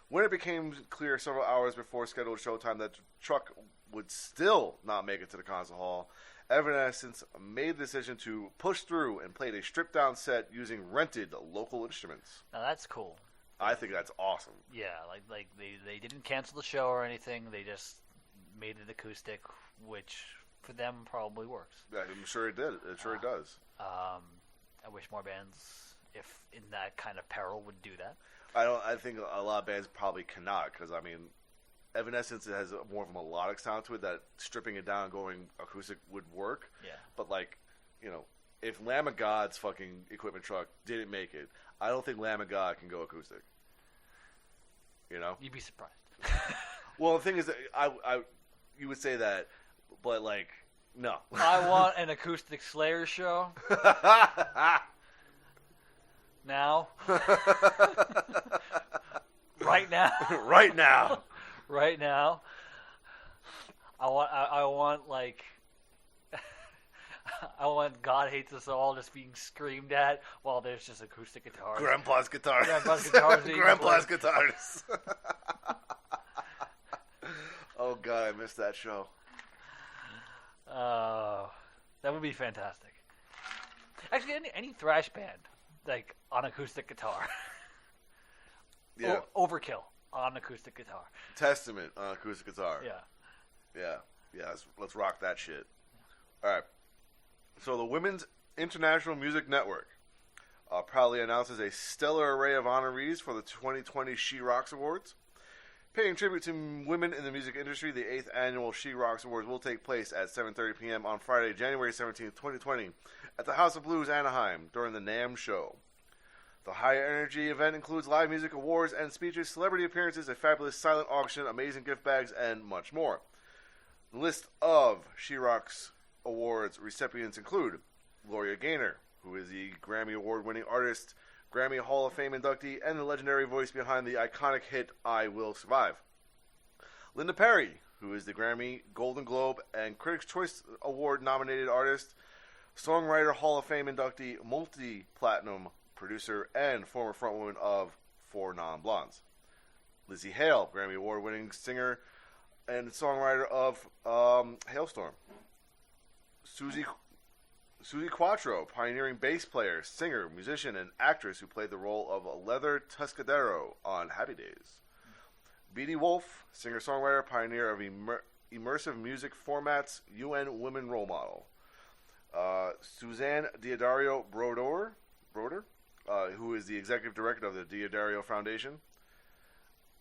When it became clear several hours before scheduled showtime that the truck would still not make it to the concert hall, Evanescence made the decision to push through and played a stripped-down set using rented local instruments. Now that's cool. I think that's awesome. Yeah, like they didn't cancel the show or anything. They just made it acoustic, which for them probably works. Yeah, I'm sure it did. It sure does. I wish more bands, if in that kind of peril, would do that. I think a lot of bands probably cannot, because I mean, Evanescence has more of a melodic sound to it that stripping it down and going acoustic would work. Yeah. But like, you know, if Lamb of God's fucking equipment truck didn't make it, I don't think Lamb of God can go acoustic. You know? You'd be surprised. Well, the thing is, you would say that, but like, no. I want an acoustic Slayer show. Now. Right now. Right now. Right now. I want like I want God Hates Us All just being screamed at while there's just acoustic guitars. Grandpa's guitars. Grandpa's guitars. Grandpa's guitars. Oh God, I missed that show. That would be fantastic. Actually, any thrash band like on acoustic guitar. Yeah. Overkill on acoustic guitar. Testament on acoustic guitar. Yeah. Let's rock that shit. All right. So the Women's International Music Network proudly announces a stellar array of honorees for the 2020 She Rocks Awards. Paying tribute to women in the music industry, the 8th annual She Rocks Awards will take place at 7:30 p.m. on Friday, January 17th, 2020, at the House of Blues, Anaheim, during the NAMM show. The high-energy event includes live music, awards, and speeches, celebrity appearances, a fabulous silent auction, amazing gift bags, and much more. The list of She Rocks Awards recipients include Gloria Gaynor, who is the Grammy Award-winning artist, Grammy Hall of Fame inductee, and the legendary voice behind the iconic hit I Will Survive. Linda Perry, who is the Grammy, Golden Globe, and Critics' Choice Award-nominated artist, songwriter Hall of Fame inductee, multi-platinum producer, and former frontwoman of Four Non-Blondes. Lizzie Hale, Grammy Award-winning singer and songwriter of Hailstorm. Susie Quattro, pioneering bass player, singer, musician, and actress who played the role of Leather Tuscadero on Happy Days. Beattie Wolf, singer-songwriter, pioneer of immersive music formats, UN Women Role Model. Suzanne Diodario Broder, who is the executive director of the Diodario Foundation.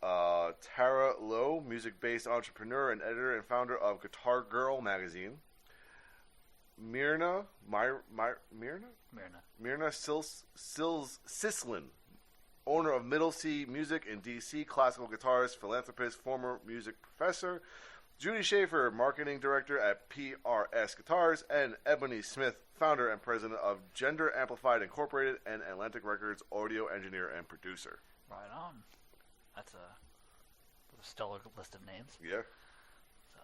Tara Lowe, music-based entrepreneur and editor and founder of Guitar Girl magazine. Myrna Sislin, owner of Middle C Music in D.C., classical guitarist, philanthropist, former music professor. Judy Schaefer, marketing director at PRS Guitars, and Ebony Smith, founder and president of Gender Amplified Incorporated and Atlantic Records, audio engineer and producer. Right on. That's a stellar list of names. Yeah. So.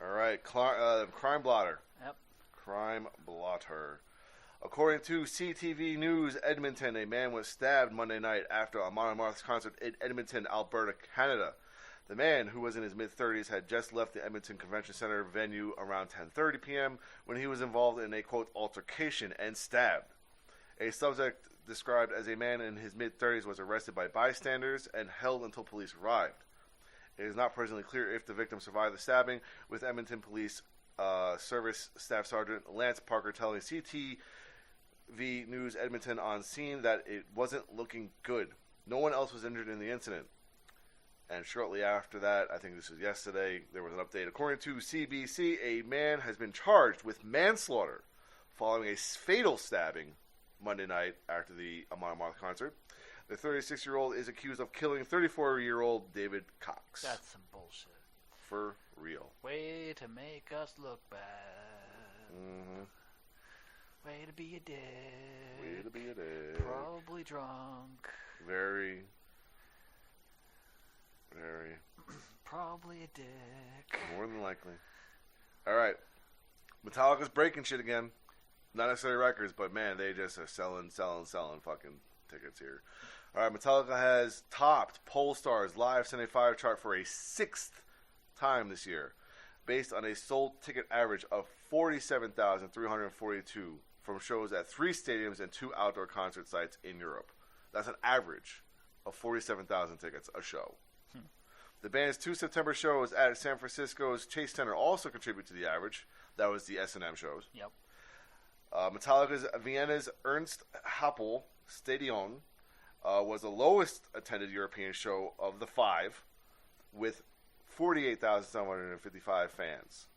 All right. Crime Blotter. Yep. Crime Blotter. According to CTV News Edmonton, a man was stabbed Monday night after Amon Amarth's concert in Edmonton, Alberta, Canada. The man, who was in his mid-30s, had just left the Edmonton Convention Center venue around 10:30 p.m. when he was involved in a, quote, altercation and stabbed. A subject described as a man in his mid-30s was arrested by bystanders and held until police arrived. It is not presently clear if the victim survived the stabbing, with Edmonton Police Service Staff Sergeant Lance Parker telling CTV News Edmonton on scene that it wasn't looking good. No one else was injured in the incident. And shortly after that, I think this was yesterday, there was an update. According to CBC, a man has been charged with manslaughter following a fatal stabbing Monday night after the Amon Amarth concert. The 36-year-old is accused of killing 34-year-old David Cox. That's some bullshit. For real. Way to make us look bad. Mm-hmm. Way to be a dick. Way to be a dick. Probably drunk. Very. Very. Probably a dick. More than likely. Alright. Metallica's breaking shit again. Not necessarily records, but man, they just are selling fucking tickets here. Alright, Metallica has topped Polestar's Live 75 chart for a 6th time this year, based on a sold ticket average of 47,342 from shows at 3 stadiums and 2 outdoor concert sites in Europe. That's an average of 47,000 tickets a show. The band's 2 September shows at San Francisco's Chase Center also contribute to the average. That was the S&M shows. Yep. Metallica's Vienna's Ernst Happel Stadion was the lowest attended European show of the 5, with 48,755 fans.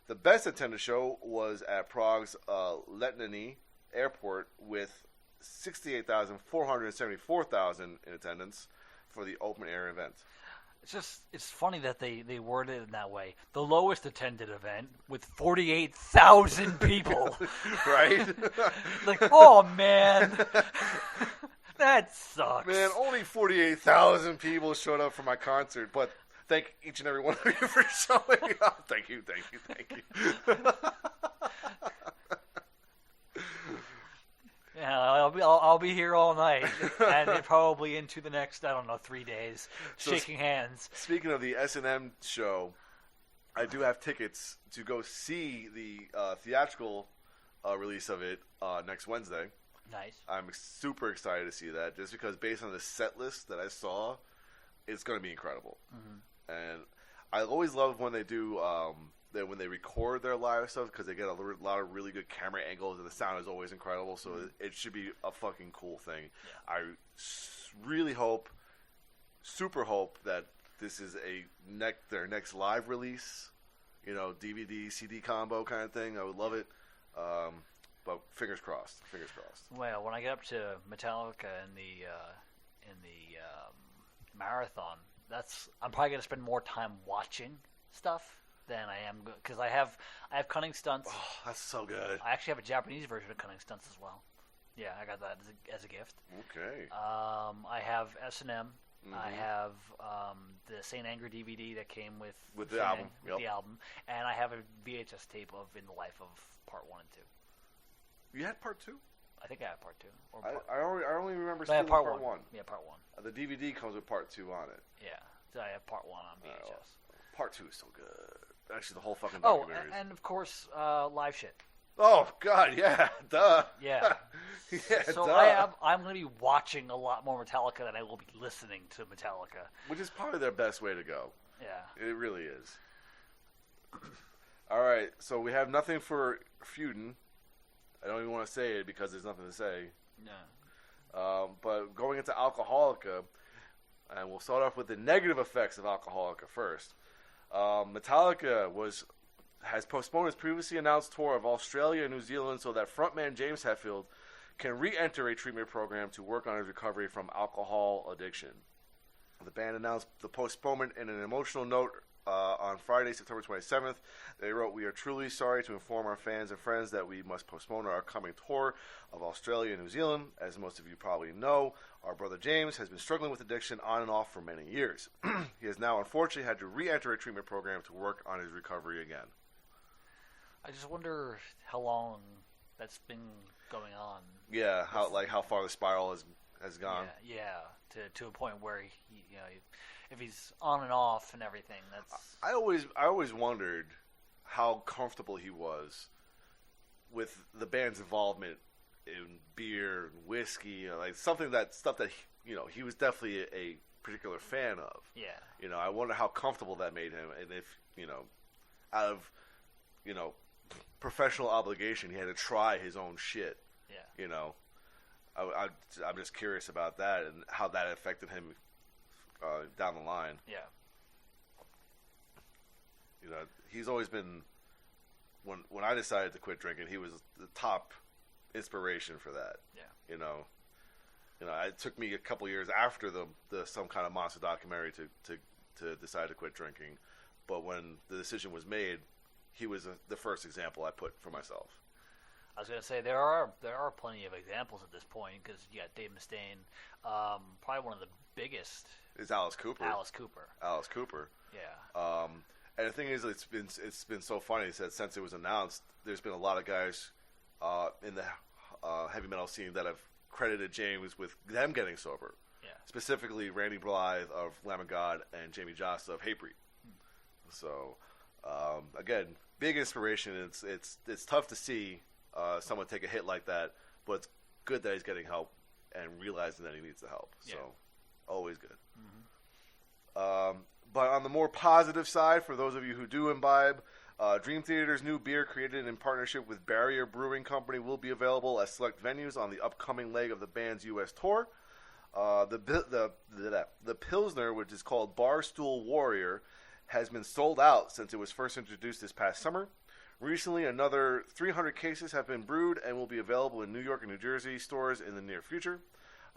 The best attended show was at Prague's Letní Airport with 68,474,000 in attendance for the open air event. It's funny that they worded it in that way. The lowest attended event with 48,000 people. Right? Like, oh man. That sucks. Man, only 48,000 people showed up for my concert, but thank each and every one of you for showing up. Thank you. Yeah, I'll be here all night, and probably into the next 3 days, shaking hands. Speaking of the S&M show, I do have tickets to go see the theatrical release of it next Wednesday. Nice. I'm super excited to see that, just because based on the set list that I saw, it's going to be incredible. Mm-hmm. And I always love when they do when they record their live stuff, because they get a lot of really good camera angles and the sound is always incredible. So it should be a fucking cool thing. Yeah. I really super hope that this is their next live release, DVD CD combo kind of thing. I would love it. But fingers crossed. Well, when I get up to Metallica in the marathon, I'm probably gonna spend more time watching stuff than I am, because I have Cunning Stunts. Oh, that's so good. I actually have a Japanese version of Cunning Stunts as well. Yeah, I got that as a gift. Okay. I have S&M. Mm-hmm. I have the Saint Anger DVD that came with the album. The album, and I have a VHS tape of In the Life of Part 1 and 2. You had Part 2? I think I have Part 2. I only remember stealing Part 1. Yeah, Part 1. The DVD comes with Part 2 on it. Yeah, so I have Part 1 on VHS. Part 2 is so good. Actually, the whole fucking documentary. Oh, and of course, live shit. Oh God, yeah, duh. Yeah. Yeah, so duh. I'm going to be watching a lot more Metallica than I will be listening to Metallica. Which is probably their best way to go. Yeah. It really is. All right, so we have nothing for feuding. I don't even want to say it because there's nothing to say. No. But going into Alcoholica, and we'll start off with the negative effects of Alcoholica first. Metallica has postponed its previously announced tour of Australia and New Zealand so that frontman James Hetfield can re-enter a treatment program to work on his recovery from alcohol addiction. The band announced the postponement in an emotional note on Friday, September 27th. They wrote, "We are truly sorry to inform our fans and friends that we must postpone our upcoming tour of Australia and New Zealand. As most of you probably know, our brother James has been struggling with addiction on and off for many years. He has now unfortunately had to re-enter a treatment program to work on his recovery again." I just wonder how long that's been going on. Yeah, how far the spiral has gone. Yeah, to a point where he if he's on and off and everything, that's. I always wondered how comfortable he was with the band's involvement in beer and whiskey, like stuff that he was definitely a particular fan of. Yeah. I wonder how comfortable that made him, and if out of professional obligation, he had to try his own shit. Yeah. I'm just curious about that and how that affected him down the line. Yeah. He's always been when I decided to quit drinking, he was the top inspiration for that. Yeah. You know, it took me a couple years after the some kind of monster documentary to decide to quit drinking, but when the decision was made, he was the first example I put for myself. I was going to say there are plenty of examples at this point because you got Dave Mustaine, probably one of the biggest is Alice Cooper. Yeah. And the thing is, it's been so funny that since it was announced, there's been a lot of guys in the heavy metal scene that have credited James with them getting sober. Yeah. Specifically, Randy Blythe of Lamb of God and Jamie Jost of Hatebreed. So, again, big inspiration. It's tough to see someone take a hit like that, but it's good that he's getting help and realizing that he needs the help. So, always good. Mm-hmm. But on the more positive side, for those of you who do imbibe, Dream Theater's new beer, created in partnership with Barrier Brewing Company, will be available at select venues on the upcoming leg of the band's U.S. tour. The Pilsner, which is called Barstool Warrior, has been sold out since it was first introduced this past summer. Recently, another 300 cases have been brewed and will be available in New York and New Jersey stores in the near future.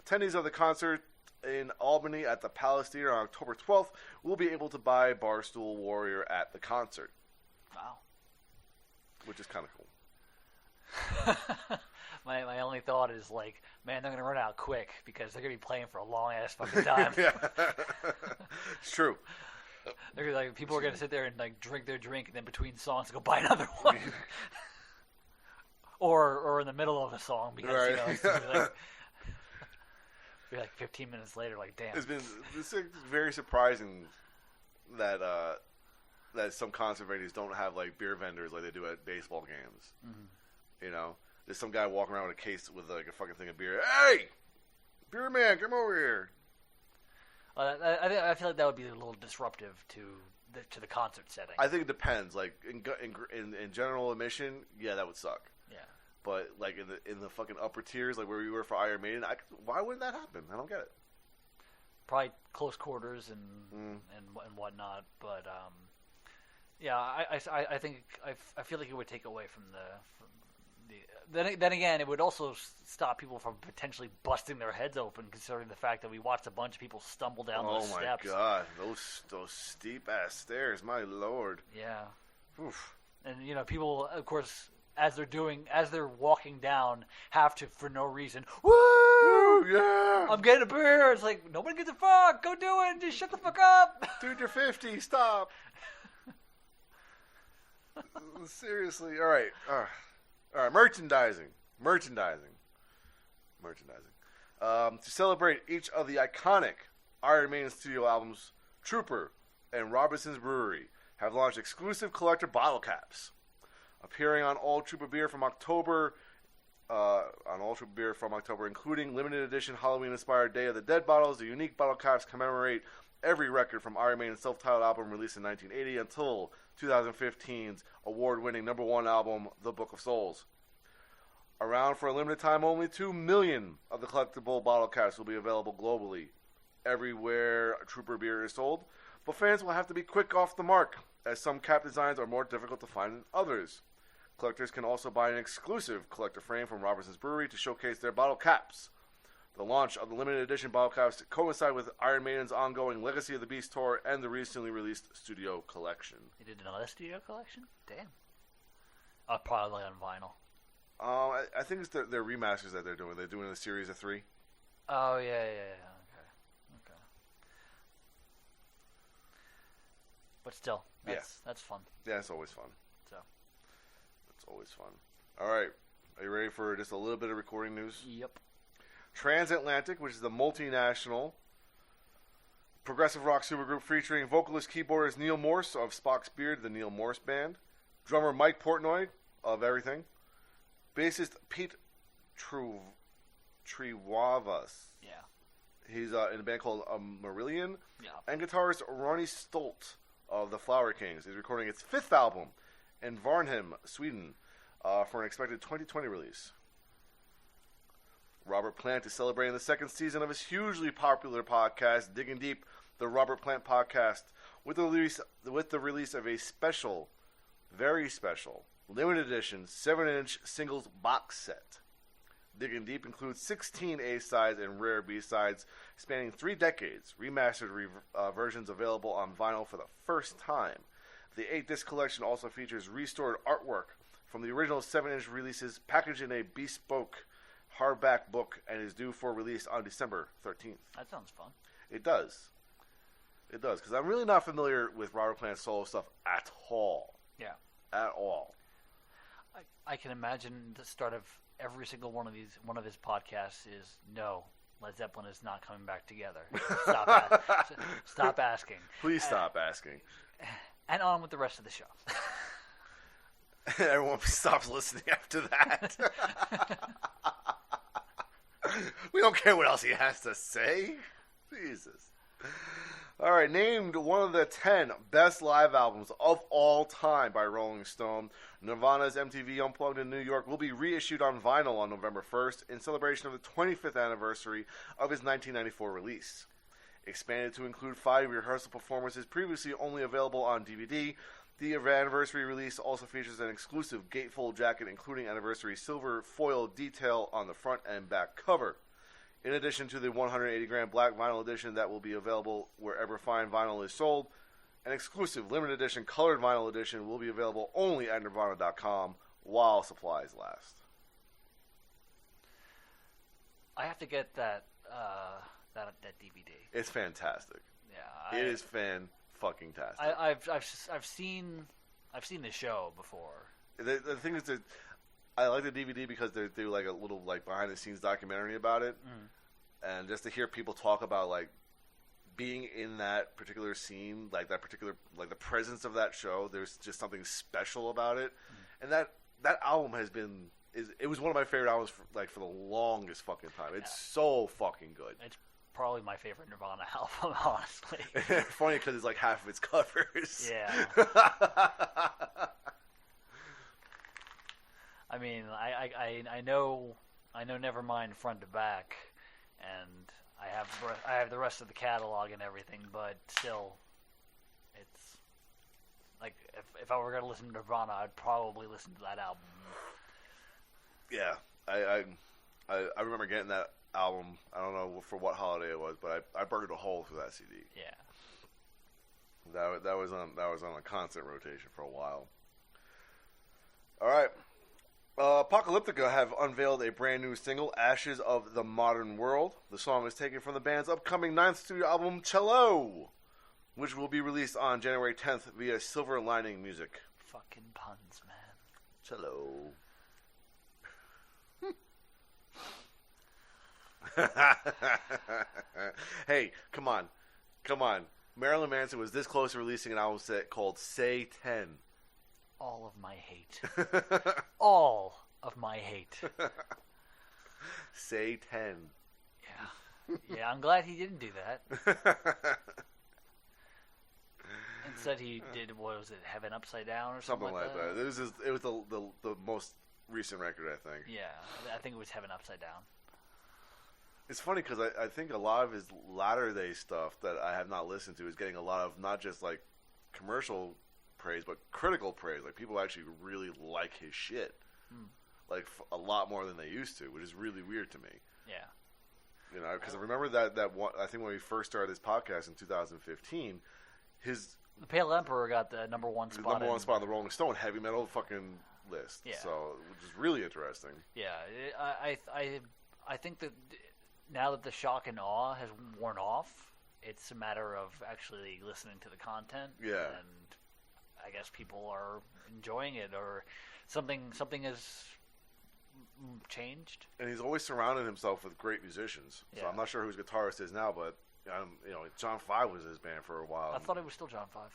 Attendees of the concert in Albany at the Palace Theater on October 12th will be able to buy Barstool Warrior at the concert. Wow. Which is kind of cool. My only thought is like, man, they're going to run out quick because they're going to be playing for a long-ass fucking time. It's true. They're like, people are going to sit there and like drink their drink and then between songs go buy another one. or in the middle of a song because, right. It's like, be like 15 minutes later, like, damn. It's very surprising that that some concert venues don't have like beer vendors like they do at baseball games. Mm-hmm. You know, there's some guy walking around with a case with like a fucking thing of beer. Hey, beer man, come over here. I feel like that would be a little disruptive to the concert setting. I think it depends. Like in general admission, yeah, that would suck. Yeah. But like in the fucking upper tiers, like where we were for Iron Maiden, why wouldn't that happen? I don't get it. Probably close quarters and whatnot, but yeah, I think I feel like it would take away from the. Then again, it would also stop people from potentially busting their heads open, considering the fact that we watched a bunch of people stumble down those steps. Oh my god, those steep ass stairs, my lord. Yeah. Oof. And people, of course, as they're walking down, have to, for no reason, woo! Yeah! I'm getting a beer. It's like, nobody gives a fuck. Go do it. Just shut the fuck up. Dude, you're 50. Stop. Seriously. All right. Merchandising. To celebrate each of the iconic Iron Maiden studio albums, Trooper and Robinson's Brewery have launched exclusive collector bottle caps. Appearing on All Trooper beer from October, including limited edition Halloween-inspired Day of the Dead bottles, the unique bottle caps commemorate every record from Iron Maiden's self-titled album released in 1980 until 2015's award-winning #1 album, The Book of Souls. Around for a limited time only, 2 million of the collectible bottle caps will be available globally, everywhere Trooper beer is sold, but fans will have to be quick off the mark, as some cap designs are more difficult to find than others. Collectors can also buy an exclusive collector frame from Robinson's Brewery to showcase their bottle caps. The launch of the limited edition bottle caps coincide with Iron Maiden's ongoing Legacy of the Beast tour and the recently released studio collection. You did another studio collection? Damn. Probably on vinyl. I think it's their remasters that they're doing. They're doing a series of 3. Oh, yeah. Okay. But still, that's fun. Yeah, it's always fun. So. It's always fun. All right. Are you ready for just a little bit of recording news? Yep. Transatlantic, which is the multinational progressive rock supergroup featuring vocalist keyboardist Neil Morse of Spock's Beard, the Neil Morse Band, drummer Mike Portnoy of Everything, bassist Pete Trewavas. Yeah. He's in a band called Marillion. Yeah. And guitarist Ronnie Stolt of the Flower Kings is recording its 5th album in Varnhem, Sweden, for an expected 2020 release. Robert Plant is celebrating the 2nd season of his hugely popular podcast, Digging Deep, the Robert Plant Podcast, with the release of a special, very special, limited edition 7-inch singles box set. Digging Deep includes 16 A-sides and rare B-sides spanning 3 decades, remastered versions available on vinyl for the first time. The 8-disc collection also features restored artwork from the original 7-inch releases packaged in a bespoke hardback book and is due for release on December 13th. That sounds fun. It does. It does, because I'm really not familiar with Robert Plant's solo stuff at all. Yeah. At all. I can imagine the start of every single one of his podcasts is, no, Led Zeppelin is not coming back together. Stop asking. Please stop asking. And on with the rest of the show. Everyone stops listening after that. We don't care what else he has to say. Jesus. All right, named one of the 10 best live albums of all time by Rolling Stone, Nirvana's MTV Unplugged in New York will be reissued on vinyl on November 1st in celebration of the 25th anniversary of its 1994 release. Expanded to include 5 rehearsal performances previously only available on DVD, the anniversary release also features an exclusive gatefold jacket including anniversary silver foil detail on the front and back cover. In addition to the 180-gram black vinyl edition that will be available wherever fine vinyl is sold, an exclusive limited edition colored vinyl edition will be available only at Nirvana.com while supplies last. I have to get that DVD. It's fantastic. Yeah, it is fan-fucking-tastic. I've seen the show before. The thing is that I like the DVD because they do like a little like behind-the-scenes documentary about it, and just to hear people talk about like being in that particular scene, like that particular like the presence of that show. There's just something special about it, and that album it was one of my favorite albums for the longest fucking time. It's so fucking good. It's probably my favorite Nirvana album, honestly. Funny because it's like half of its covers. Yeah. I mean, I know Nevermind front to back, and I have the rest of the catalog and everything, but still, it's like if I were going to listen to Nirvana, I'd probably listen to that album. Yeah, I remember getting that album. I don't know for what holiday it was, but I burned a hole through that CD. Yeah, that was on a constant rotation for a while. All right. Apocalyptica have unveiled a brand new single, Ashes of the Modern World. The song is taken from the band's upcoming 9th studio album, Cello, which will be released on January 10th via Silver Lining Music. Fucking puns, man. Cello. Hey, come on. Marilyn Manson was this close to releasing an album set called Say 10. All of my hate. All of my hate. Say 10. Yeah, I'm glad he didn't do that. Instead, he did, what was it, Heaven Upside Down or something like that? It was the most recent record, I think. Yeah, I think it was Heaven Upside Down. It's funny because I think a lot of his latter-day stuff that I have not listened to is getting a lot of not just like commercial praise, but critical praise. Like people actually really like his shit, like a lot more than they used to, which is really weird to me. Yeah, you know, because I remember that one. I think when we first started this podcast in 2015, the Pale Emperor got the number one spot. On the Rolling Stone heavy metal fucking list. Yeah. So which is really interesting. Yeah, I think that now that the shock and awe has worn off, it's a matter of actually listening to the content. Yeah. And I guess people are enjoying it, or something has changed. And he's always surrounded himself with great musicians. So Yeah. I'm not sure who his guitarist is now, but John Five was his band for a while. I thought it was still John Five.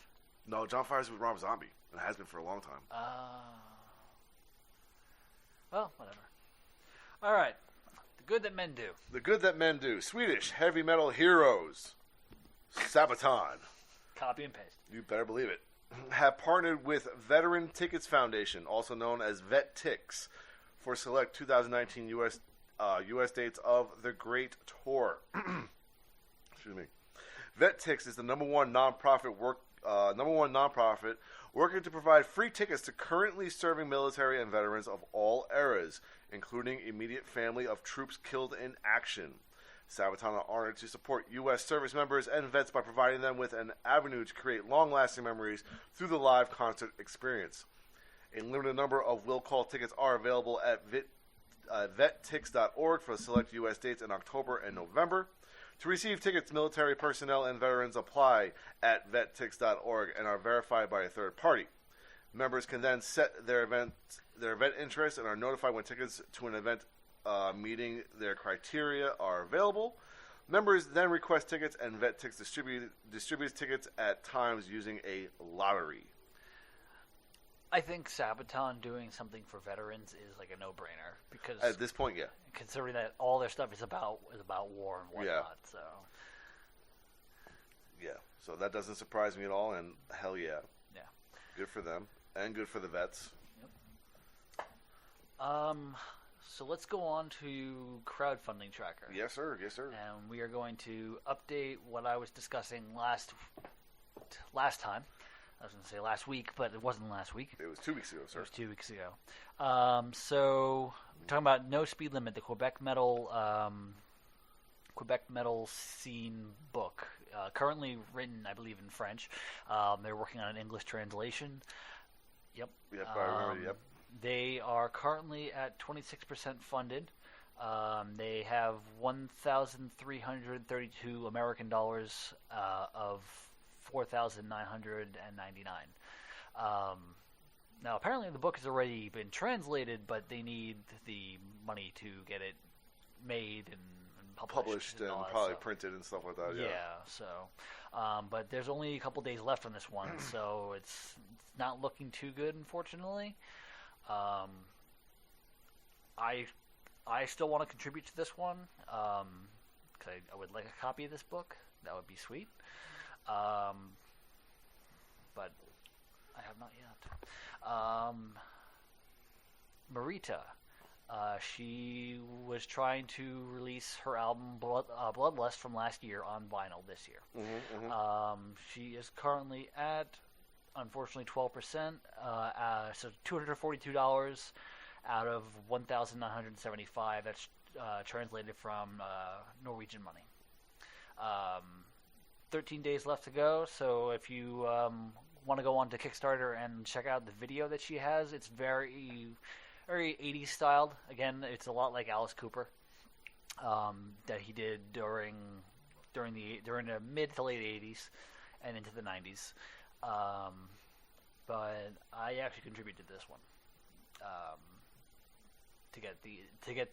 No, John Five's with Rob Zombie, and has been for a long time. Well, whatever. All right. The Good That Men Do. The Good That Men Do. Swedish heavy metal heroes, Sabaton. Copy and paste. You better believe it. Have partnered with Veteran Tickets Foundation, also known as Vet Tix, for select 2019 U.S. dates of the Great Tour. Excuse me. Vet Tix is the #1 nonprofit number one nonprofit working to provide free tickets to currently serving military and veterans of all eras, including immediate family of troops killed in action. Sabaton are honored to support U.S. service members and vets by providing them with an avenue to create long-lasting memories through the live concert experience. A limited number of will call tickets are available at vettix.org for select U.S. dates in October and November. To receive tickets, military personnel and veterans apply at vettix.org and are verified by a third party. Members can then set their event interests and are notified when tickets to an event meeting their criteria are available. Members then request tickets, and VetTix distributes tickets at times using a lottery. I think Sabaton doing something for veterans is like a no-brainer because at this point, yeah, considering that all their stuff is about war and whatnot. Yeah. So that doesn't surprise me at all, and hell yeah, good for them and good for the vets. Yep. So let's go on to crowdfunding tracker. Yes, sir. And we are going to update what I was discussing last time. I was going to say last week, but it wasn't last week. It was 2 weeks ago, sir. It was 2 weeks ago. So we're talking about No Speed Limit, the Quebec Metal scene book, currently written, I believe, in French. They're working on an English translation. Yep, I remember. Yep. They are currently at 26% funded. They have 1,332 American dollars of 4,999. Now, apparently, the book has already been translated, but they need the money to get it made and published and probably printed and stuff like that. So, but there's only a couple days left on this one, so it's not looking too good, unfortunately. I still want to contribute to this one because I would like a copy of this book. That would be sweet. But I have not yet. Marita, she was trying to release her album Bloodlust from last year on vinyl this year. She is currently at, unfortunately, 12%, so $242 out of $1,975. That's translated from Norwegian money. 13 days left to go, so if you want to go on to Kickstarter and check out the video that she has, it's very 80s styled. Again, it's a lot like Alice Cooper that he did during the mid to late 80s and into the 90s. But I actually contributed to this one to get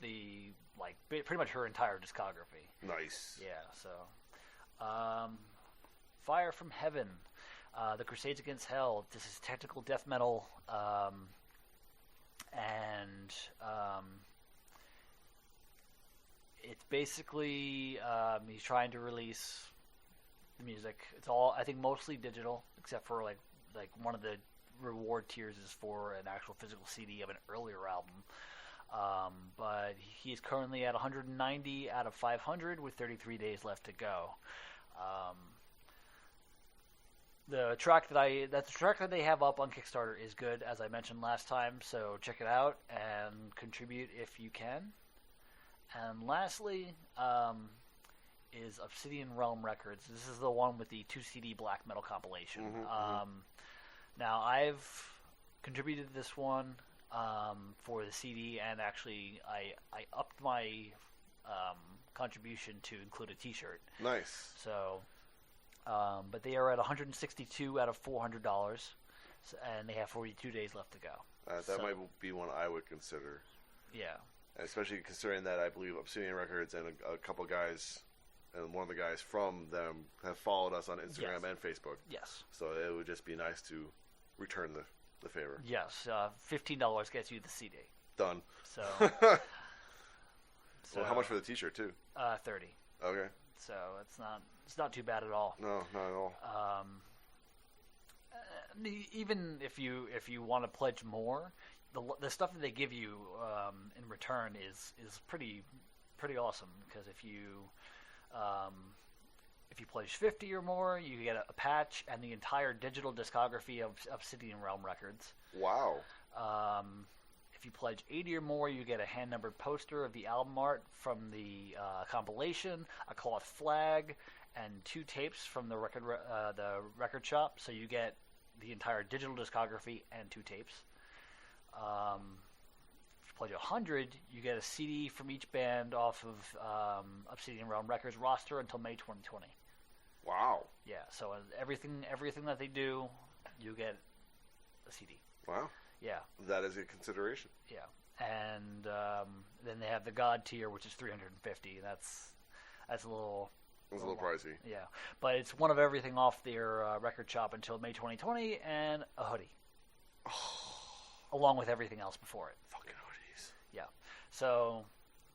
the like pretty much her entire discography. Nice. Yeah. So, Fire from Heaven, The Crusades Against Hell. This is technical death metal, and it's basically he's trying to release the music. It's all, I think, mostly digital, except for like one of the reward tiers is for an actual physical CD of an earlier album. But he is currently at 190 out of 500 with 33 days left to go. The track that they have up on Kickstarter is good, as I mentioned last time, so check it out and contribute if you can. And lastly, is Obsidian Realm Records. This is the one with the 2 CD black metal compilation. Now, I've contributed to this one for the CD, and actually I upped my contribution to include a T-shirt. Nice. So, but they are at $162 out of $400, and they have 42 days left to go. That might be one I would consider. Yeah. Especially considering that I believe Obsidian Records and a couple guys, and one of the guys from them have followed us on Instagram and Facebook. Yes. So it would just be nice to return the favor. Yes. $15 gets you the CD. Done. So. Well, how much for the T-shirt too? $30. Okay. So it's not too bad at all. No, not at all. Even if you want to pledge more, the stuff that they give you in return is pretty awesome, because if you If you pledge 50 or more, you get a patch and the entire digital discography of Obsidian Realm Records. Wow. If you pledge 80 or more, you get a hand-numbered poster of the album art from the compilation, a cloth flag, and 2 tapes from the record shop. So you get the entire digital discography and 2 tapes. If you pledge 100, you get a CD from each band off of Obsidian Realm Records roster until May 2020. Wow. Yeah, so everything that they do, you get a CD. Wow. Yeah. That is a consideration. Yeah. And then they have the God tier, which is $350. That's a little... It's a little pricey. Yeah. But it's one of everything off their record shop until May 2020, and a hoodie. Along with everything else before it. Fucking hoodies. Yeah. So...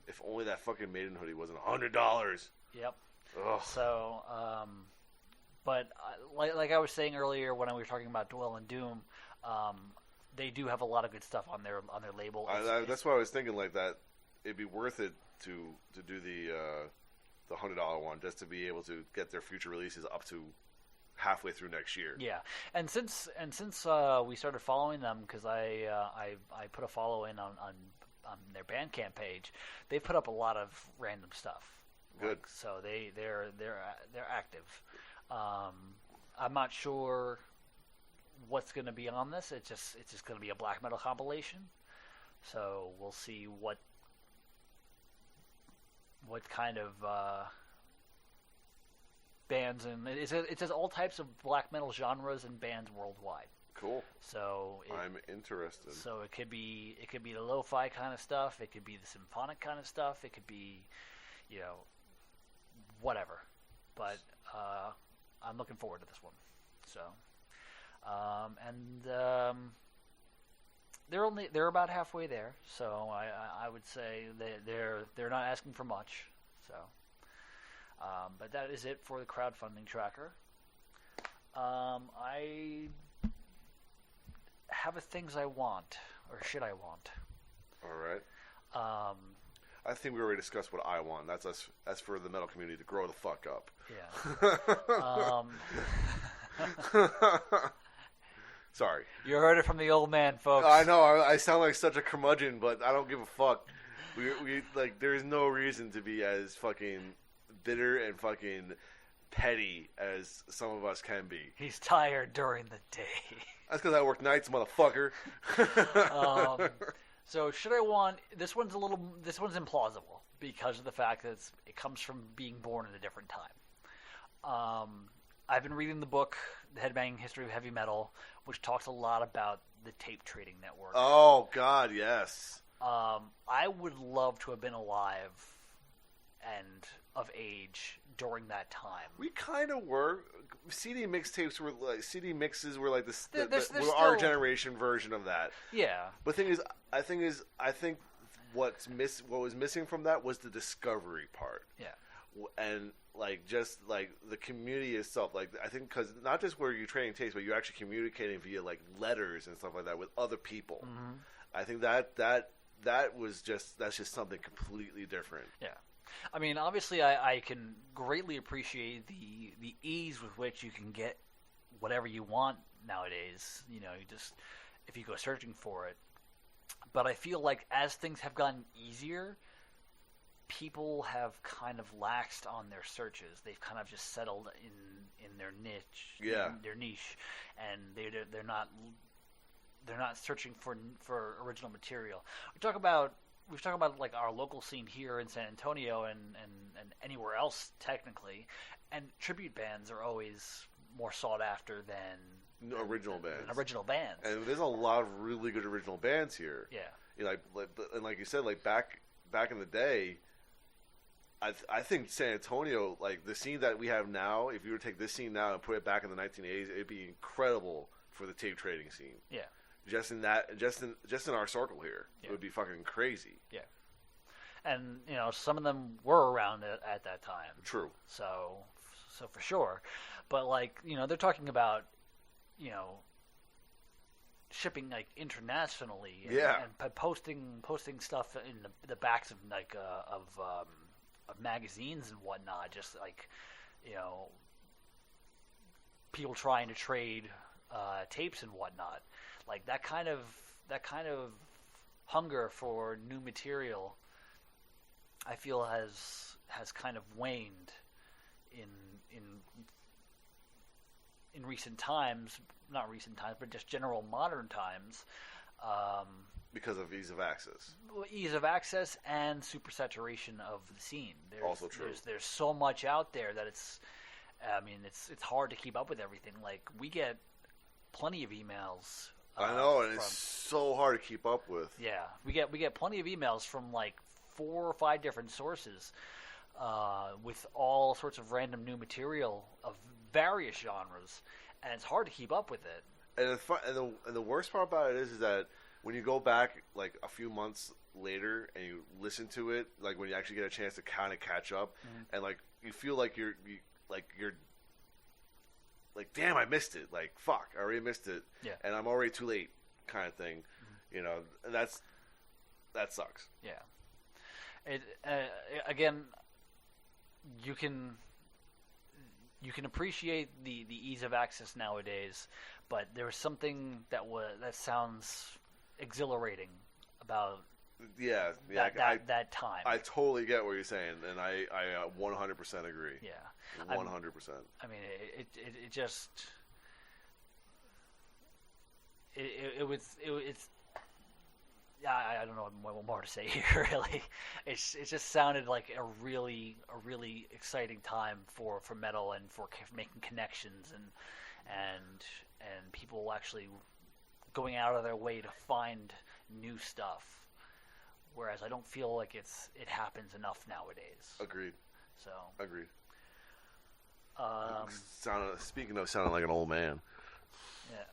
If only that fucking Maiden hoodie wasn't $100. Yep. Ugh. So, but like I was saying earlier when we were talking about Dwell and Doom, they do have a lot of good stuff on their label. That's why I was thinking like that. It'd be worth it to do the $100 one just to be able to get their future releases up to halfway through next year. Yeah, and since we started following them, because I put a follow in on their Bandcamp page, they've put up a lot of random stuff. Good. So they're active. I'm not sure what's going to be on this. It's just going to be a black metal compilation. So we'll see what kind of bands, and it says all types of black metal genres and bands worldwide. Cool. So I'm interested. So it could be the lo-fi kind of stuff. It could be the symphonic kind of stuff. It could be, whatever. But I'm looking forward to this one. So, they're about halfway there. So I would say they're not asking for much. So, but that is it for the crowdfunding tracker. I have a things I want, or should I want? All right. I think we already discussed what I want. That's for the metal community to grow the fuck up. Yeah. Sorry. You heard it from the old man, folks. I know. I sound like such a curmudgeon, but I don't give a fuck. We like. There's no reason to be as fucking bitter and fucking petty as some of us can be. He's tired during the day. That's because I work nights, motherfucker. So should I want this one's implausible because of the fact that it comes from being born in a different time. I've been reading the book, The Headbanging History of Heavy Metal, which talks a lot about the tape trading network. Oh God, yes. I would love to have been alive and of age during that time. We kind of were. CD mixtapes were like CD mixes were like There's our still... generation version of that. Yeah. But the thing is, I think what was missing from that was the discovery part. Yeah. And like just like the community itself, like I think because not just where you're trading tapes, but you're actually communicating via like letters and stuff like that with other people. Mm-hmm. I think that's just something completely different. Yeah. I mean, obviously, I can greatly appreciate the ease with which you can get whatever you want nowadays. You just if you go searching for it. But I feel like as things have gotten easier, people have kind of laxed on their searches. They've kind of just settled in their niche, their niche, and they're not searching for original material. We've talked about like our local scene here in San Antonio and anywhere else technically, and tribute bands are always more sought after than original bands. And there's a lot of really good original bands here. Yeah. Like you said, like back in the day, I think San Antonio, like the scene that we have now, if you were to take this scene now and put it back in the 1980s, it'd be incredible for the tape trading scene. Yeah. Just in our circle here, it would be fucking crazy. Yeah, and some of them were around at that time. True. So for sure, but like they're talking about shipping like internationally. And posting stuff in the backs of like of magazines and whatnot. Just like people trying to trade tapes and whatnot. Like that kind of hunger for new material, I feel has kind of waned in recent times. Not recent times, but just general modern times. Because of ease of access. Ease of access and supersaturation of the scene. Also true. There's so much out there that it's hard to keep up with everything. Like, we get plenty of emails. I know, and it's so hard to keep up with. Yeah, we get plenty of emails from like 4 or 5 different sources with all sorts of random new material of various genres, and it's hard to keep up with it. And the worst part about it is that when you go back like a few months later and you listen to it, like when you actually get a chance to kind of catch up, and like you feel like you're like, damn, I missed it. Like, fuck, I already missed it, and I'm already too late, kind of thing. And that sucks. Yeah. It again, you can appreciate the ease of access nowadays, but there was something that sounds exhilarating about that time. I totally get what you're saying, and I 100% agree. Yeah, 100%. I mean, it just it's. Yeah, I don't know what more to say here. Really, it just sounded like a really exciting time for metal and for making connections and people actually going out of their way to find new stuff. Whereas I don't feel like it happens enough nowadays. Agreed. So agreed. Speaking of sounding like an old man. Yeah.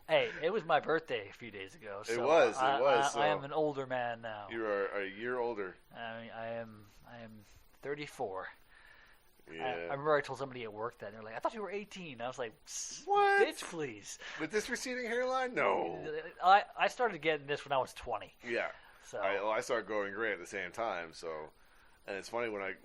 Hey, it was my birthday a few days ago. So it was. I am an older man now. You are a year older. I am 34. Yeah. I remember I told somebody at work that, and they're like, I thought you were 18. I was like, what? Bitch, please. With this receding hairline? No. I started getting this when I was 20. Yeah. So I started growing gray at the same time. So, and it's funny when I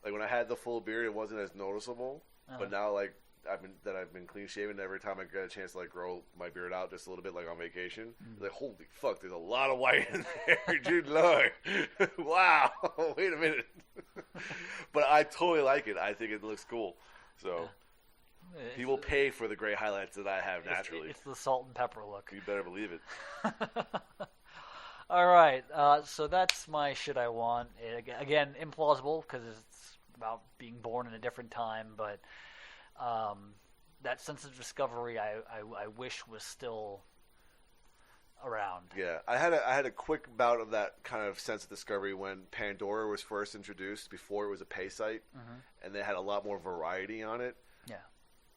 when I had the full beard, it wasn't as noticeable. But now, I've been clean shaven. Every time I get a chance to grow my beard out just a little bit, like on vacation, like, holy fuck, there's a lot of white in there, dude. Lord, wow. Wait a minute. But I totally like it. I think it looks cool. So people pay for the gray highlights that I have naturally. It's the salt and pepper look. You better believe it. All right, so that's my shit I want. Again, implausible because it's about being born in a different time, but that sense of discovery I wish was still around. Yeah, I had a quick bout of that kind of sense of discovery when Pandora was first introduced, before it was a pay site, and they had a lot more variety on it. Yeah.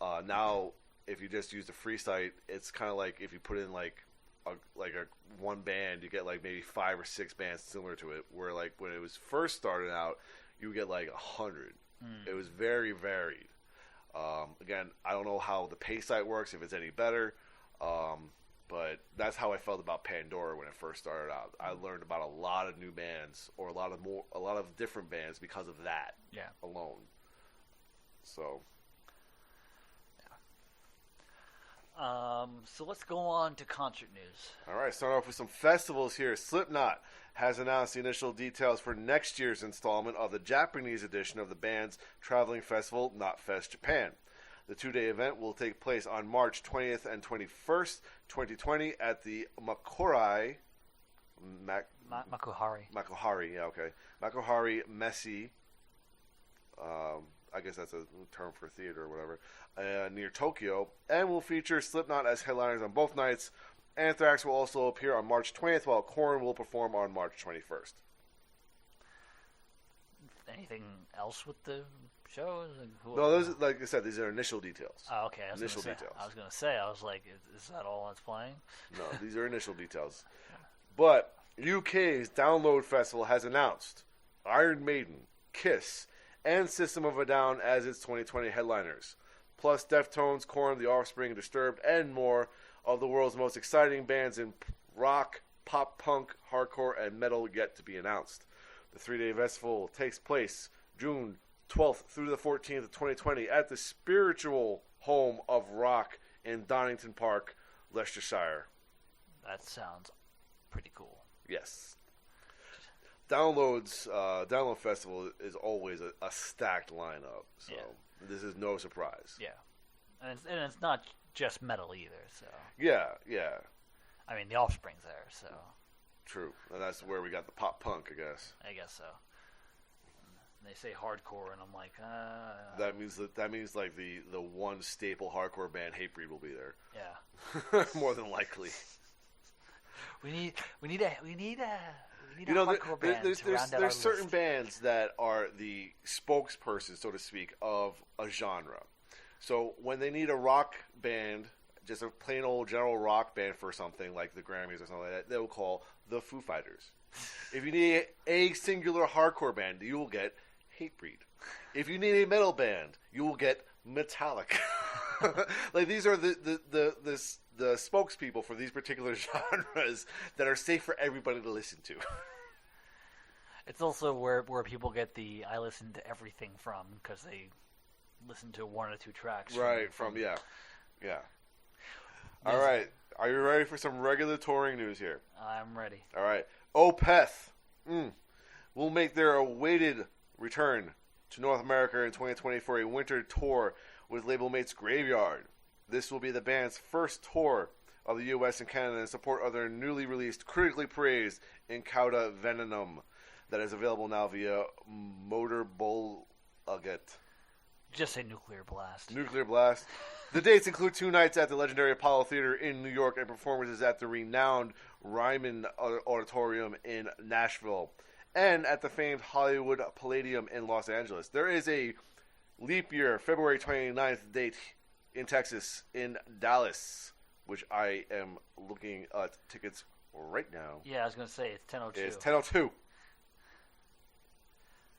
Now, if you just use the free site, it's kind of like if you put in a one band, you get maybe 5 or 6 bands similar to it. Where when it was first started out, you would get 100. It was very varied. Again, I don't know how the pay site works, if it's any better, but that's how I felt about Pandora when it first started out. I learned about a lot of new bands, or a lot of different bands because of that alone. So. So let's go on to concert news. All right, start off with some festivals here. Slipknot has announced the initial details for next year's installment of the Japanese edition of the band's traveling festival, Knotfest Japan. The 2-day event will take place on March 20th and 21st, 2020 at the Makuhari, Makuhari Messe. I guess that's a term for theater or whatever, near Tokyo, and will feature Slipknot as headliners on both nights. Anthrax will also appear on March 20th, while Korn will perform on March 21st. Anything else with the shows? No, those, like I said, these are initial details. Oh, okay. Initial details. I was going to say, I was like, is that all that's playing? No, these are initial details. But UK's Download Festival has announced Iron Maiden, Kiss, and System of a Down as its 2020 headliners, plus Deftones, Korn, The Offspring, Disturbed, and more of the world's most exciting bands in rock, pop punk, hardcore, and metal yet to be announced. The 3-day festival takes place June 12th through the 14th of 2020 at the spiritual home of rock in Donington Park, Leicestershire. That sounds pretty cool. Yes. Download Festival is always a stacked lineup, so this is no surprise. Yeah, and it's not just metal either. So yeah. I mean, the Offspring's there, so true, and that's where we got the pop punk, I guess. I guess so. And they say hardcore, and I'm like, that means like the one staple hardcore band, Hatebreed, will be there. Yeah, more than likely. We need a hardcore band there's to round out our certain list. bands that are the spokesperson, so to speak, of a genre. So when they need a rock band, just a plain old general rock band for something like the Grammys or something like that, they'll call the Foo Fighters. If you need a singular hardcore band, you will get Hatebreed. If you need a metal band, you will get Metallica. Like these are the spokespeople for these particular genres that are safe for everybody to listen to. It's also where people get the I listen to everything from, because they listen to one or two tracks. Right, yeah. All right, are you ready for some regular touring news here? I'm ready. All right, Opeth will make their awaited return to North America in 2020 for a winter tour with label mates Graveyard. This will be the band's first tour of the U.S. and Canada in support of their newly released, critically praised Incauda Venenum that is available now via Motorbull Agate. Just say Nuclear Blast. Nuclear Blast. The dates include 2 nights at the legendary Apollo Theater in New York and performances at the renowned Ryman Auditorium in Nashville and at the famed Hollywood Palladium in Los Angeles. There is a leap year, February 29th date in Texas, in Dallas, which I am looking at tickets right now. Yeah, I was going to say, it's 10:02. It's 10:02.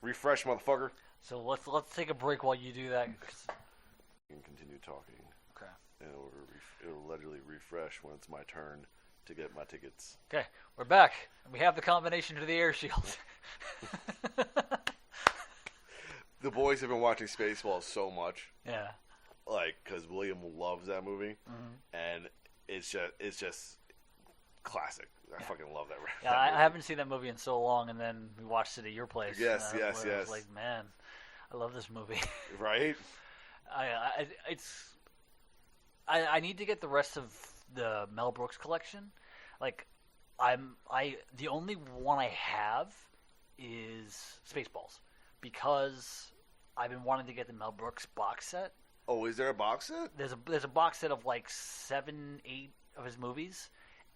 Refresh, motherfucker. So let's take a break while you do that. You can continue talking. Okay. And it'll allegedly refresh when it's my turn to get my tickets. Okay, we're back. And we have the combination to the air shield. The boys have been watching Spaceballs so much. Yeah. Like, because William loves that movie. And it's just classic. I fucking love that. Yeah, I haven't seen that movie in so long, and then we watched it at your place. Yes. I was like, man, I love this movie. Right? I need to get the rest of the Mel Brooks collection. Like, the only one I have is Spaceballs, because I've been wanting to get the Mel Brooks box set. Oh, is there a box set? There's a box set of like 7, 8 of his movies,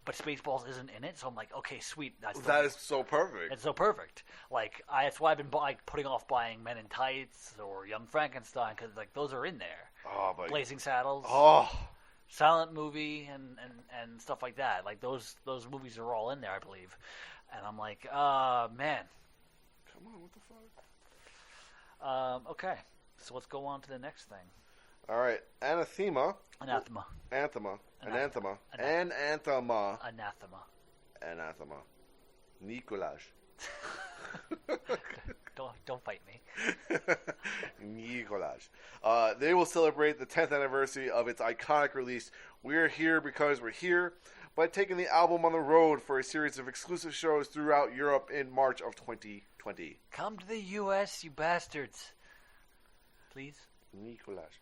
but Spaceballs isn't in it. So I'm like, okay, sweet. That is so perfect. It's so perfect. Like, that's why I've been putting off buying Men in Tights or Young Frankenstein, because like those are in there. Oh, but Blazing Saddles. Oh. Silent Movie and stuff like that. Like those movies are all in there, I believe. And I'm like, man. Come on, what the fuck? Okay, so let's go on to the next thing. All right, Anathema. Anathema. Nicolaj. Don't fight me. Nicolaj. They will celebrate the 10th anniversary of its iconic release, We're Here Because We're Here, by taking the album on the road for a series of exclusive shows throughout Europe in March of 2020. Come to the U.S., you bastards. Please. Nicolaj.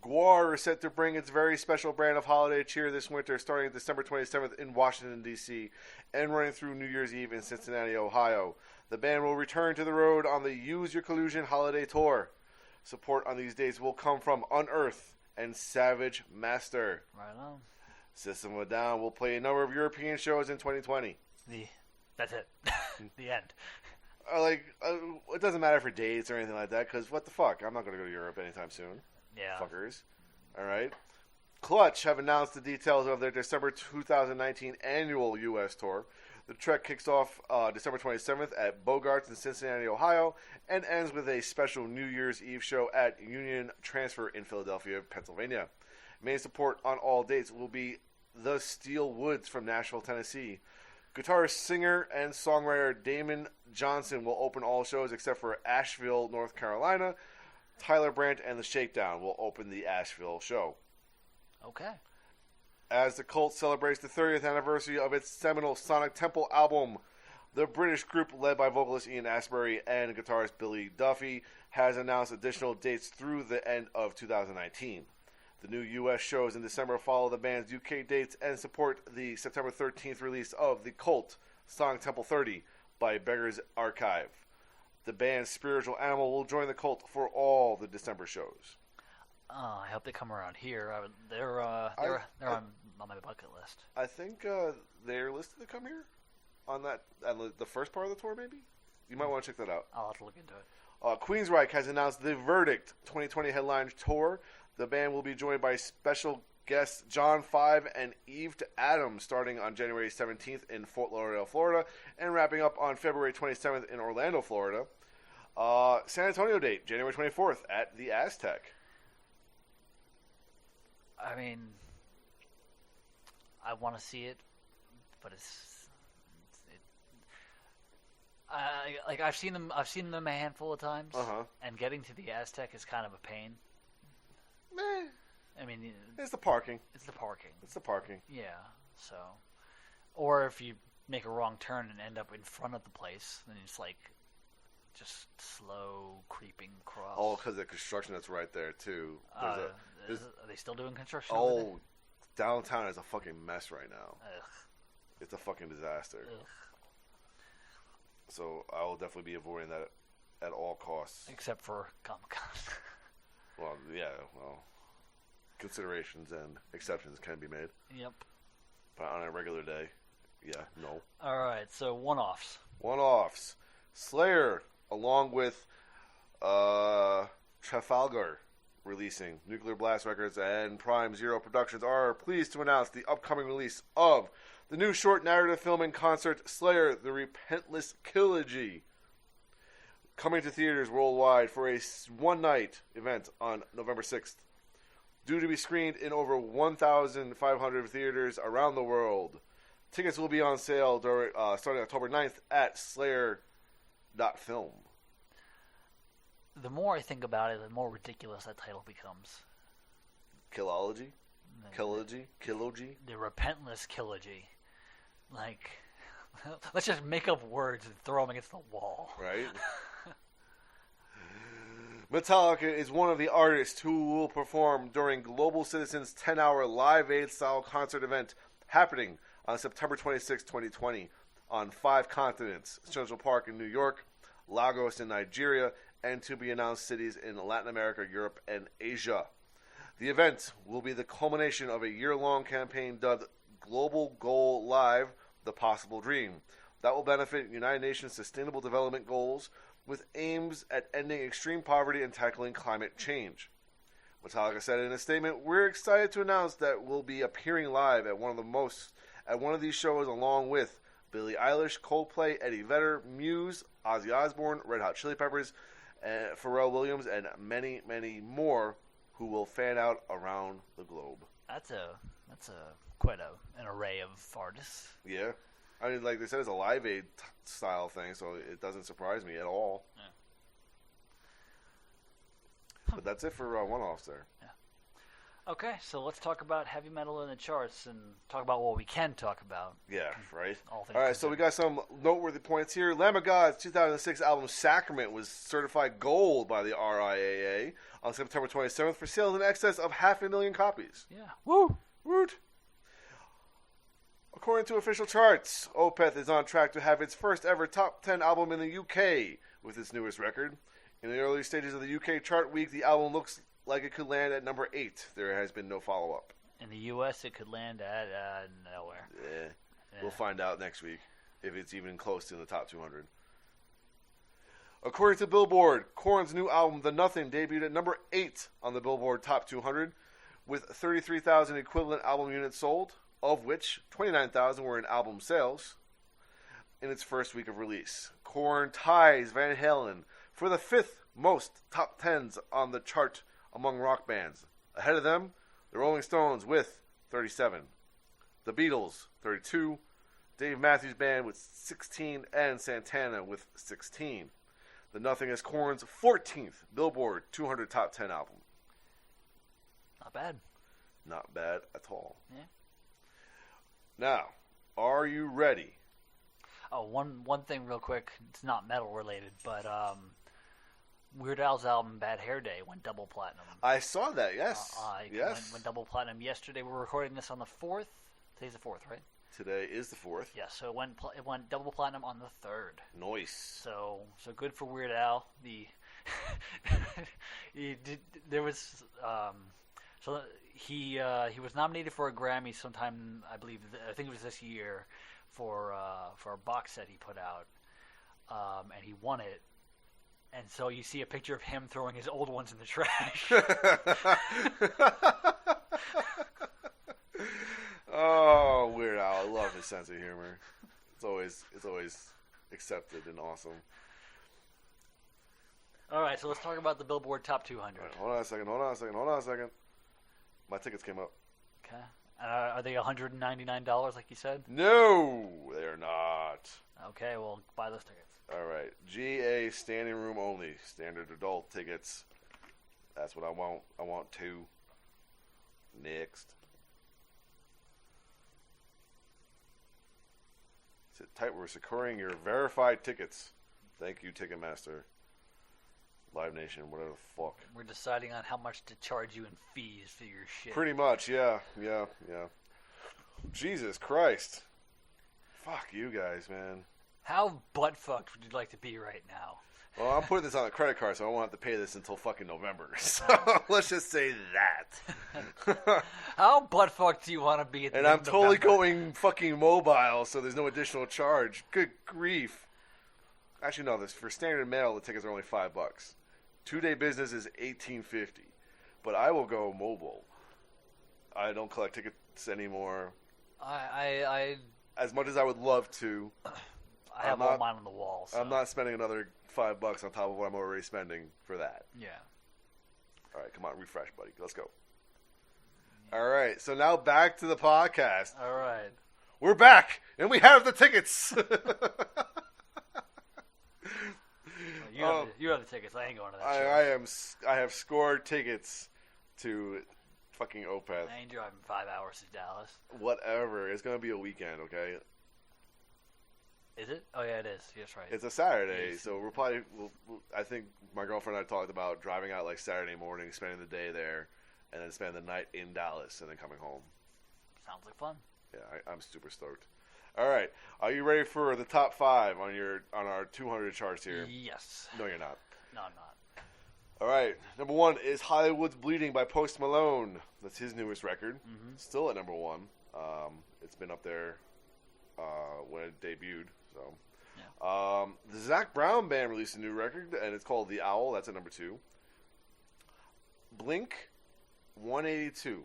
Gwar is set to bring its very special brand of holiday cheer this winter, starting December 27th in Washington, D.C., and running through New Year's Eve in Cincinnati, Ohio. The band will return to the road on the Use Your Collusion holiday tour. Support on these days will come from Unearth and Savage Master. Right on. System of a Down will play a number of European shows in 2020. That's it. The end. It doesn't matter for dates or anything like that, because what the fuck? I'm not going to go to Europe anytime soon. Yeah. Fuckers. All right. Clutch have announced the details of their December 2019 annual U.S. tour. The trek kicks off December 27th at Bogarts in Cincinnati, Ohio, and ends with a special New Year's Eve show at Union Transfer in Philadelphia, Pennsylvania. Main support on all dates will be the Steel Woods from Nashville, Tennessee. Guitarist, singer, and songwriter Damon Johnson will open all shows except for Asheville, North Carolina. Tyler Brandt and the Shakedown will open the Asheville show. Okay. As the Cult celebrates the 30th anniversary of its seminal Sonic Temple album, the British group led by vocalist Ian Astbury and guitarist Billy Duffy has announced additional dates through the end of 2019. The new U.S. shows in December follow the band's UK dates and support the September 13th release of The Cult, Sonic Temple 30 by Beggar's Archive. The band's spiritual animal will join the Cult for all the December shows. I hope they come around here. They're on my bucket list. I think they're listed to come here on the first part of the tour, maybe? You might want to check that out. I'll have to look into it. Queensryche has announced the Verdict 2020 headline tour. The band will be joined by special guests John Five and Eve to Adam starting on January 17th in Fort Lauderdale, Florida, and wrapping up on February 27th in Orlando, Florida. San Antonio date, January 24th at the Aztec. I mean, I want to see it, but I've seen them a handful of times, and getting to the Aztec is kind of a pain. Meh. I mean, it's the parking. It's the parking. Yeah. So, or if you make a wrong turn and end up in front of the place, then it's like just slow creeping across. Oh, because the construction that's right there too. Are they still doing construction? over there? Downtown is a fucking mess right now. Ugh. It's a fucking disaster. Ugh. So I will definitely be avoiding that at all costs. Except for Comic-Con. Well, considerations and exceptions can be made. Yep. But on a regular day, no. All right, so one-offs. One-offs. Slayer, along with Trafalgar, releasing Nuclear Blast Records and Prime Zero Productions, are pleased to announce the upcoming release of the new short narrative film and concert Slayer, The Repentless Trilogy, coming to theaters worldwide for a one-night event on November 6th. Due to be screened in over 1,500 theaters around the world. Tickets will be on sale starting October 9th at slayer.film. The more I think about it, the more ridiculous that title becomes. Killology? Killogy? The Repentless Trilogy. Like, let's just make up words and throw them against the wall. Right? Metallica is one of the artists who will perform during Global Citizen's 10-hour Live Aid-style concert event happening on September 26, 2020 on 5 continents: Central Park in New York, Lagos in Nigeria, and to-be-announced cities in Latin America, Europe, and Asia. The event will be the culmination of a year-long campaign dubbed Global Goal Live, The Possible Dream, that will benefit United Nations Sustainable Development Goals with aims at ending extreme poverty and tackling climate change. Metallica said in a statement, "We're excited to announce that we'll be appearing live at one of these shows along with Billie Eilish, Coldplay, Eddie Vedder, Muse, Ozzy Osbourne, Red Hot Chili Peppers, Pharrell Williams, and many, many more who will fan out around the globe." That's quite an array of artists. Yeah. I mean, like they said, it's a Live Aid style thing, so it doesn't surprise me at all. Yeah. But that's it for one-offs there. Yeah. Okay, so let's talk about heavy metal in the charts and talk about what we can talk about. Yeah, right. All right, so we got some noteworthy points here. Lamb of God's 2006 album Sacrament was certified gold by the RIAA on September 27th for sales in excess of 500,000 copies. Yeah. Woo! Woot! According to official charts, Opeth is on track to have its first ever top 10 album in the UK with its newest record. In the early stages of the UK chart week, the album looks like it could land at number 8. There has been no follow-up. In the US, it could land at nowhere. Yeah. We'll find out next week if it's even close to the top 200. According to Billboard, Korn's new album, The Nothing, debuted at number 8 on the Billboard Top 200 with 33,000 equivalent album units sold, of which 29,000 were in album sales in its first week of release. Korn ties Van Halen for the 5th most top 10s on the chart among rock bands. Ahead of them, the Rolling Stones with 37, the Beatles 32, Dave Matthews Band with 16, and Santana with 16. The Nothing Is Corn's 14th Billboard 200 Top 10 album. Not bad. Not bad at all. Yeah. Now, are you ready? Oh, one thing real quick. It's not metal related, but Weird Al's album Bad Hair Day went double platinum. I saw that, yes. It went double platinum yesterday. We're recording this on the 4th. Today's the 4th, right? Today is the 4th. Yeah, so it went double platinum on the 3rd. Nice. So good for Weird Al. There was so he was nominated for a Grammy sometime, I think it was this year, for a box set he put out, and he won it. And so you see a picture of him throwing his old ones in the trash. Oh, Weird Al! I love his sense of humor. It's always accepted and awesome. All right, so let's talk about the Billboard Top 200. Right, hold on a second. My tickets came up. Okay. Are they $199 like you said? No, they're not. Okay, well, buy those tickets. All right. GA standing room only. Standard adult tickets. That's what I want. I want 2. Next. Sit tight. We're securing your verified tickets. Thank you, Ticketmaster. Live Nation, whatever the fuck. We're deciding on how much to charge you in fees for your shit. Pretty much, yeah. Jesus Christ. Fuck you guys, man. How butt-fucked would you like to be right now? Well, I'm putting this on a credit card, so I won't have to pay this until fucking November. So let's just say that. How butt-fucked do you want to be at the And end I'm of totally November? going fucking mobile, so there's no additional charge. Good grief. Actually, no. This for standard mail, the tickets are only $5. 2-day business is $18.50, but I will go mobile. I don't collect tickets anymore. I As much as I would love to, I have all mine on the wall. So. I'm not spending another $5 on top of what I'm already spending for that. Yeah. All right, come on, refresh, buddy. Let's go. All right, so now back to the podcast. All right. We're back, and we have the tickets. You have the tickets. I ain't going to that show. I have scored tickets to fucking Opeth. I ain't driving 5 hours to Dallas. Whatever. It's gonna be a weekend, okay? Is it? Oh yeah, it is. Yes, right. It's a Saturday, so we're probably. I think my girlfriend and I talked about driving out like Saturday morning, spending the day there, and then spending the night in Dallas, and then coming home. Sounds like fun. Yeah, I'm super stoked. All right, are you ready for the top 5 on our 200 charts here? Yes. No, you're not. No, I'm not. All right, number 1 is Hollywood's Bleeding by Post Malone. That's his newest record. Mm-hmm. Still at number 1. It's been up there when it debuted. So, yeah. The Zac Brown Band released a new record, and it's called The Owl. That's at number 2. Blink 182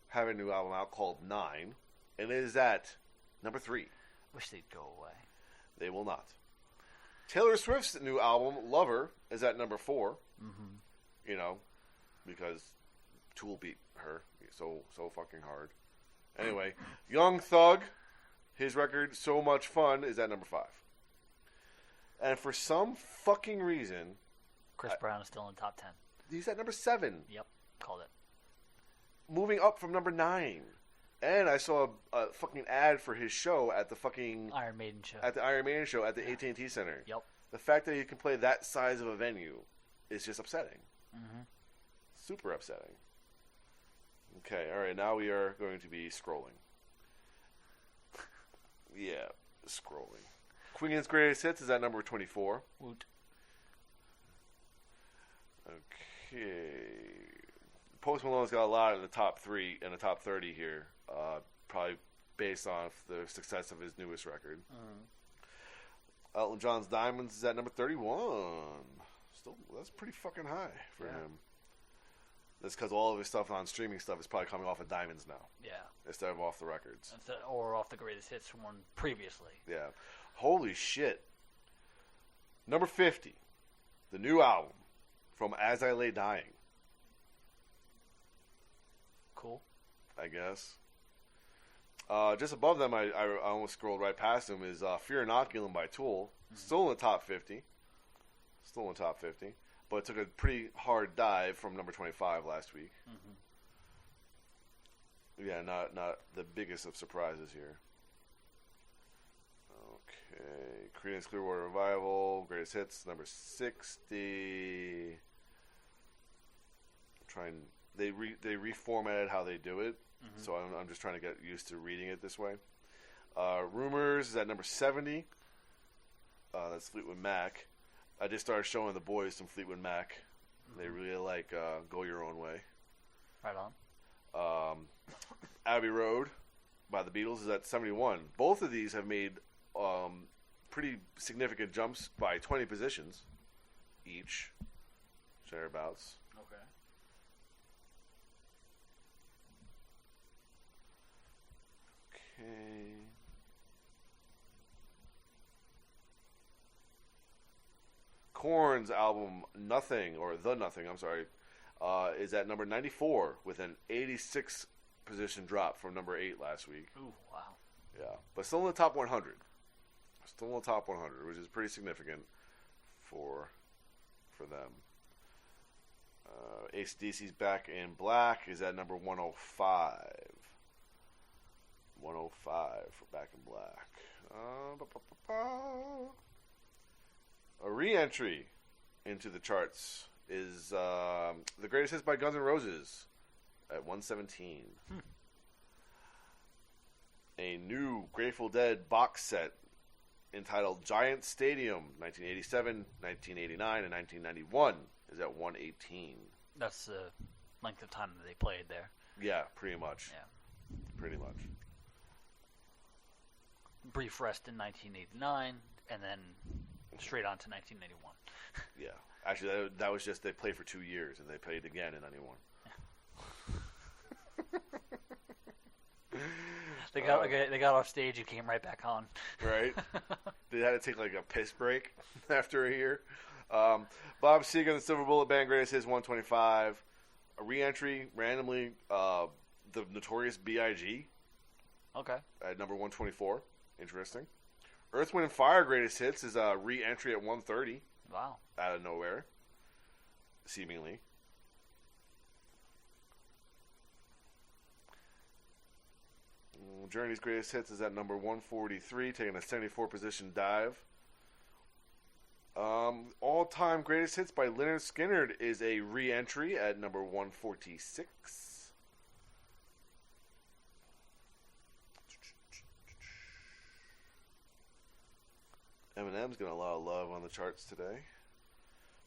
have a new album out called 9, and it is at number 3. Wish they'd go away. They will not. Taylor Swift's new album, Lover, is at number 4. Mm-hmm. You know, because Tool beat her so fucking hard. Anyway, Young Thug, his record, So Much Fun, is at number 5. And for some fucking reason... Chris Brown is still in the top 10. He's at number 7. Yep, called it. Moving up from number 9. And I saw a fucking ad for his show at the fucking... Iron Maiden show. At the Iron Maiden show at the AT&T Center. Yep. The fact that he can play that size of a venue is just upsetting. Mm-hmm. Super upsetting. Okay, alright, now we are going to be scrolling. Yeah, scrolling. Queen's Greatest Hits is at number 24. Woot. Okay. Post Malone's got a lot in the top 3 and the top 30 here. Probably based on the success of his newest record. Elton John's Diamonds is at number 31. Still, that's pretty fucking high for him. That's because all of his stuff on streaming stuff is probably coming off of Diamonds now. Yeah. Instead of off the records. Or off the greatest hits from one previously. Yeah. Holy shit. Number 50. The new album from As I Lay Dying. Cool. I guess. Just above them, I almost scrolled right past them, is Fear Inoculum by Tool. Still in the top 50. But it took a pretty hard dive from number 25 last week. Yeah, not the biggest of surprises here. Okay, Creedence Clearwater Revival, Greatest Hits, number 60. They reformatted how they do it, so I'm just trying to get used to reading it this way. Rumors is at number 70. That's Fleetwood Mac. I just started showing the boys some Fleetwood Mac. They really like Go Your Own Way. Right on. Abbey Road by the Beatles is at 71. Both of these have made pretty significant jumps by 20 positions each. Thereabouts. Okay. Korn's album Nothing, or The Nothing, I'm sorry, is at number 94 with an 86 position drop from number 8 last week. Ooh, wow. Yeah, but still in the top 100. Still in the top 100, which is pretty significant for them. AC/DC's Back in Black is at number 105. 105 for Back in Black. A re-entry into the charts is The Greatest Hits by Guns N' Roses at 117. A new Grateful Dead box set entitled Giant Stadium 1987, 1989, and 1991 is at 118. That's the length of time that they played there. Yeah, pretty much. Yeah. Pretty much. Brief rest in 1989, and then straight on to 1991. Yeah. Actually, that was just they played for 2 years, and they played again in 91. They got off stage and came right back on. Right? They had to take like a piss break after a year. Bob Seger and the Silver Bullet Band, Greatest Hits 125. A re-entry, randomly, the Notorious B.I.G. Okay. At number 124. Interesting. Earth, Wind & Fire Greatest Hits is a re-entry at 130. Wow. Out of nowhere. Seemingly. Journey's Greatest Hits is at number 143, taking a 74 position dive. All-time Greatest Hits by Lynyrd Skynyrd is a re-entry at number 146. Eminem's getting a lot of love on the charts today.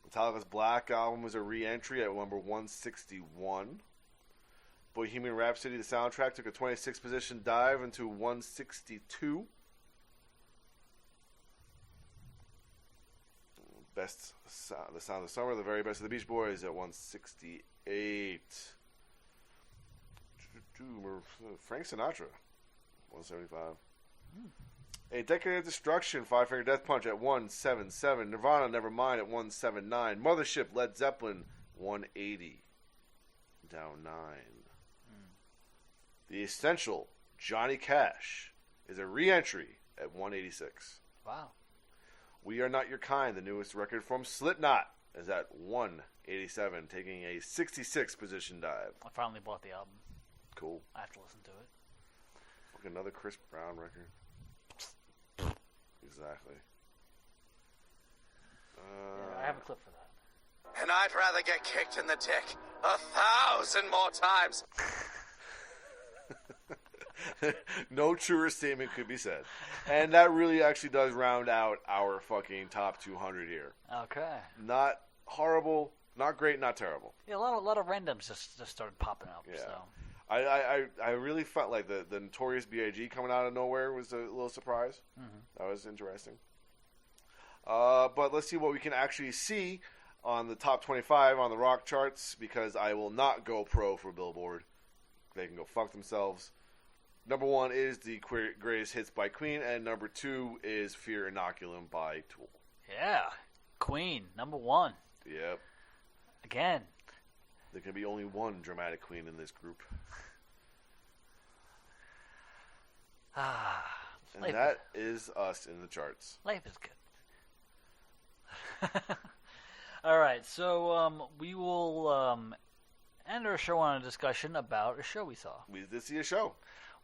Metallica's Black Album is a re-entry at number 161. Bohemian Rhapsody, the soundtrack, took a 26 position dive into 162. The Sound of Summer, the very best of the Beach Boys at 168. Frank Sinatra, 175. A Decade of Destruction, Five Finger Death Punch at 177. Nirvana, Nevermind at 179. Mothership, Led Zeppelin, 180. Down 9. The Essential, Johnny Cash, is a re-entry at 186. Wow. We Are Not Your Kind, the newest record from Slipknot, is at 187, taking a 66 position dive. I finally bought the album. Cool. I have to listen to it. Look, another Chris Brown record. Exactly. Yeah, I have a clip for that. And I'd rather get kicked in the dick 1,000 more times. No truer statement could be said. And that really actually does round out our fucking top 200 here. Okay. Not horrible, not great, not terrible. Yeah, a lot of randoms just started popping up. Yeah. So. I really felt like the Notorious B.I.G. coming out of nowhere was a little surprise. That was interesting. But let's see what we can actually see on the top 25 on the rock charts, because I will not go pro for Billboard. They can go fuck themselves. Number 1 is the Greatest Hits by Queen, and number 2 is Fear Inoculum by Tool. Yeah. Queen, number 1. Yep. Again. There can be only one dramatic queen in this group. And that is us in the charts. Life is good. All right, so we will end our show on a discussion about a show we saw. We did see a show.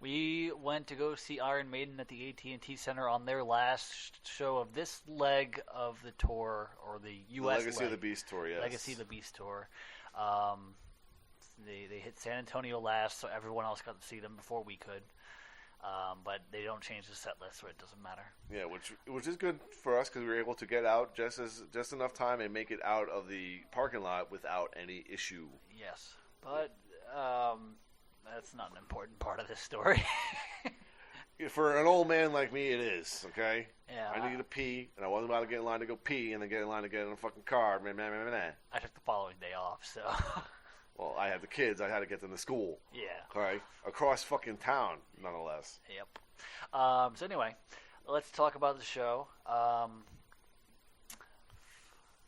We went to go see Iron Maiden at the AT&T Center on their last show of this leg of the tour, or the U.S. The Legacy of the Beast tour, yes. Legacy of the Beast tour. They hit San Antonio last, so everyone else got to see them before we could. But they don't change the set list, so it doesn't matter. Yeah, which is good for us because we were able to get out just enough time and make it out of the parking lot without any issue. Yes, but that's not an important part of this story. For an old man like me, it is, okay? Yeah. I needed to pee, and I wasn't about to get in line to go pee and then get in line to get in a fucking car. I took the following day off, so... Well, I have the kids. I had to get them to school. Yeah. All right. Across fucking town, nonetheless. Yep. So anyway, let's talk about the show.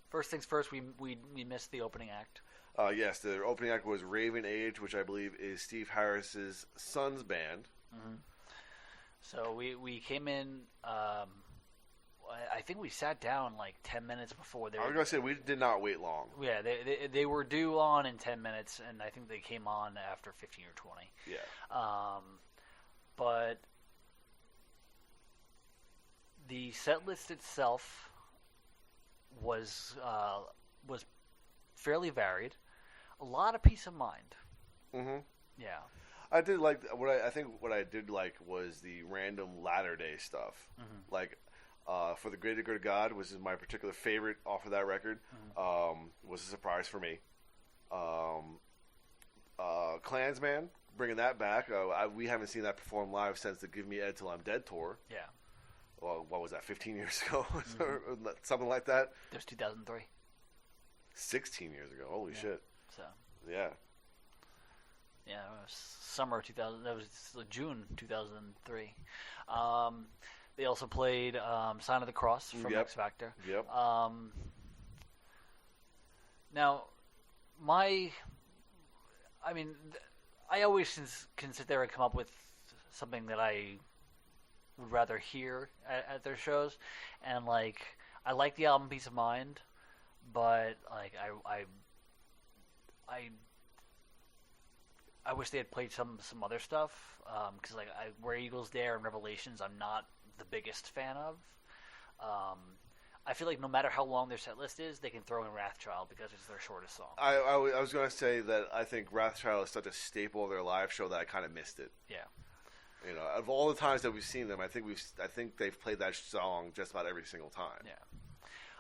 First things first, we missed the opening act. Yes, the opening act was Raven Age, which I believe is Steve Harris's son's band. Mm-hmm. So we came in. I think we sat down like 10 minutes before they were... I was going to say, we did not wait long. Yeah, they were due on in 10 minutes, and I think they came on after 15 or 20. Yeah. But the set list itself was fairly varied. A lot of peace of mind. Mm-hmm. Yeah. I did like... What I did like was the random latter day stuff. Mm-hmm. Like... For the Greater Good of God, which is my particular favorite off of that record, was a surprise for me. Klansman, bringing that back. We haven't seen that perform live since the Give Me Ed Till I'm Dead tour. Yeah. Well, what was that, 15 years ago? Something like that? It was 2003. 16 years ago. Holy shit. So. Yeah. Yeah, it was summer 2000. That was June 2003. They also played Sign of the Cross from X Factor. Yep. Now, I always can sit there and come up with something that I would rather hear at their shows, and like I like the album Peace of Mind, but like I wish they had played some other stuff because like Where Eagles Dare and Revelations I'm not the biggest fan of. I feel like no matter how long their set list is, they can throw in Wrathchild because it's their shortest song. I was going to say that I think Wrathchild is such a staple of their live show that I kind of missed it. Yeah. You know, of all the times that we've seen them, I think they've played that song just about every single time. Yeah.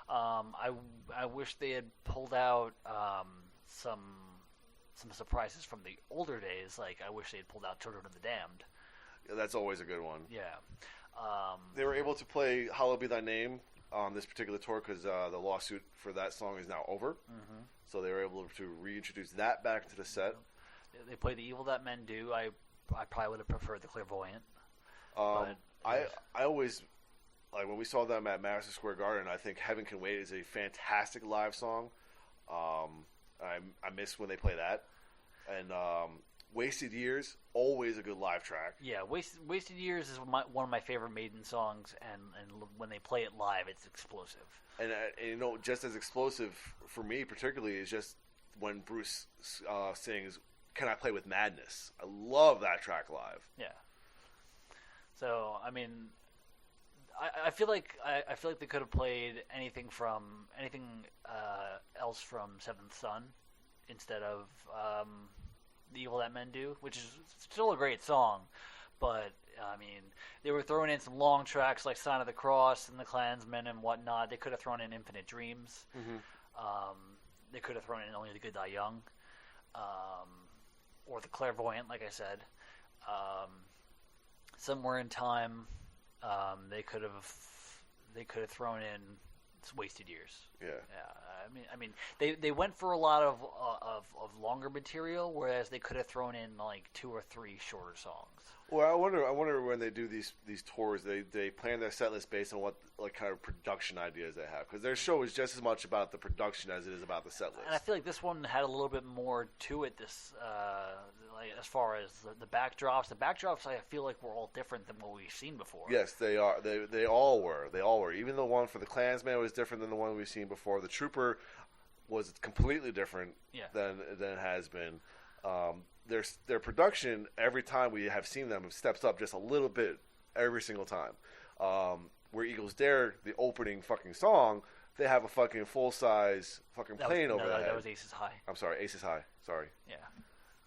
I wish they had pulled out some surprises from the older days. Like I wish they had pulled out Children of the Damned. Yeah, that's always a good one. Yeah. They were able to play Hallowed Be Thy Name on this particular tour because the lawsuit for that song is now over. Mm-hmm. So they were able to reintroduce that back into the set. They played The Evil That Men Do. I probably would have preferred The Clairvoyant. I always, like when we saw them at Madison Square Garden, I think Heaven Can Wait is a fantastic live song. I miss when they play that. And Wasted Years, always a good live track. Yeah, Wasted Years is one of my favorite Maiden songs, and when they play it live, it's explosive. And you know, just as explosive for me particularly is just when Bruce sings "Can I Play with Madness?" I love that track live. Yeah. So I mean, I feel like they could have played anything else from Seventh Son instead of The Evil That Men Do, which is still a great song, but I mean, they were throwing in some long tracks like Sign of the Cross and The Klansmen and whatnot. They could have thrown in Infinite Dreams. Mm-hmm. They could have thrown in Only the Good Die Young, or The Clairvoyant, like I said. Somewhere in Time, they could have thrown in Wasted Years. Yeah. I mean, they went for a lot of longer material, whereas they could have thrown in like 2 or 3 shorter songs. Well, I wonder when they do these tours, they plan their set list based on what like kind of production ideas they have, because their show is just as much about the production as it is about the set list. And I feel like this one had a little bit more to it. This like as far as the backdrops. The backdrops, I feel like were all different than what we've seen before. Yes, they are. They all were. They all were. Even the one for the Klansman was different than the one we've seen before. The Trooper was completely different than it has been. Their production every time we have seen them steps up just a little bit every single time. Where Eagles Dare, the opening fucking song, they have a fucking full-size fucking plane over their head. That was Aces High. I'm sorry, Aces High. Sorry. Yeah.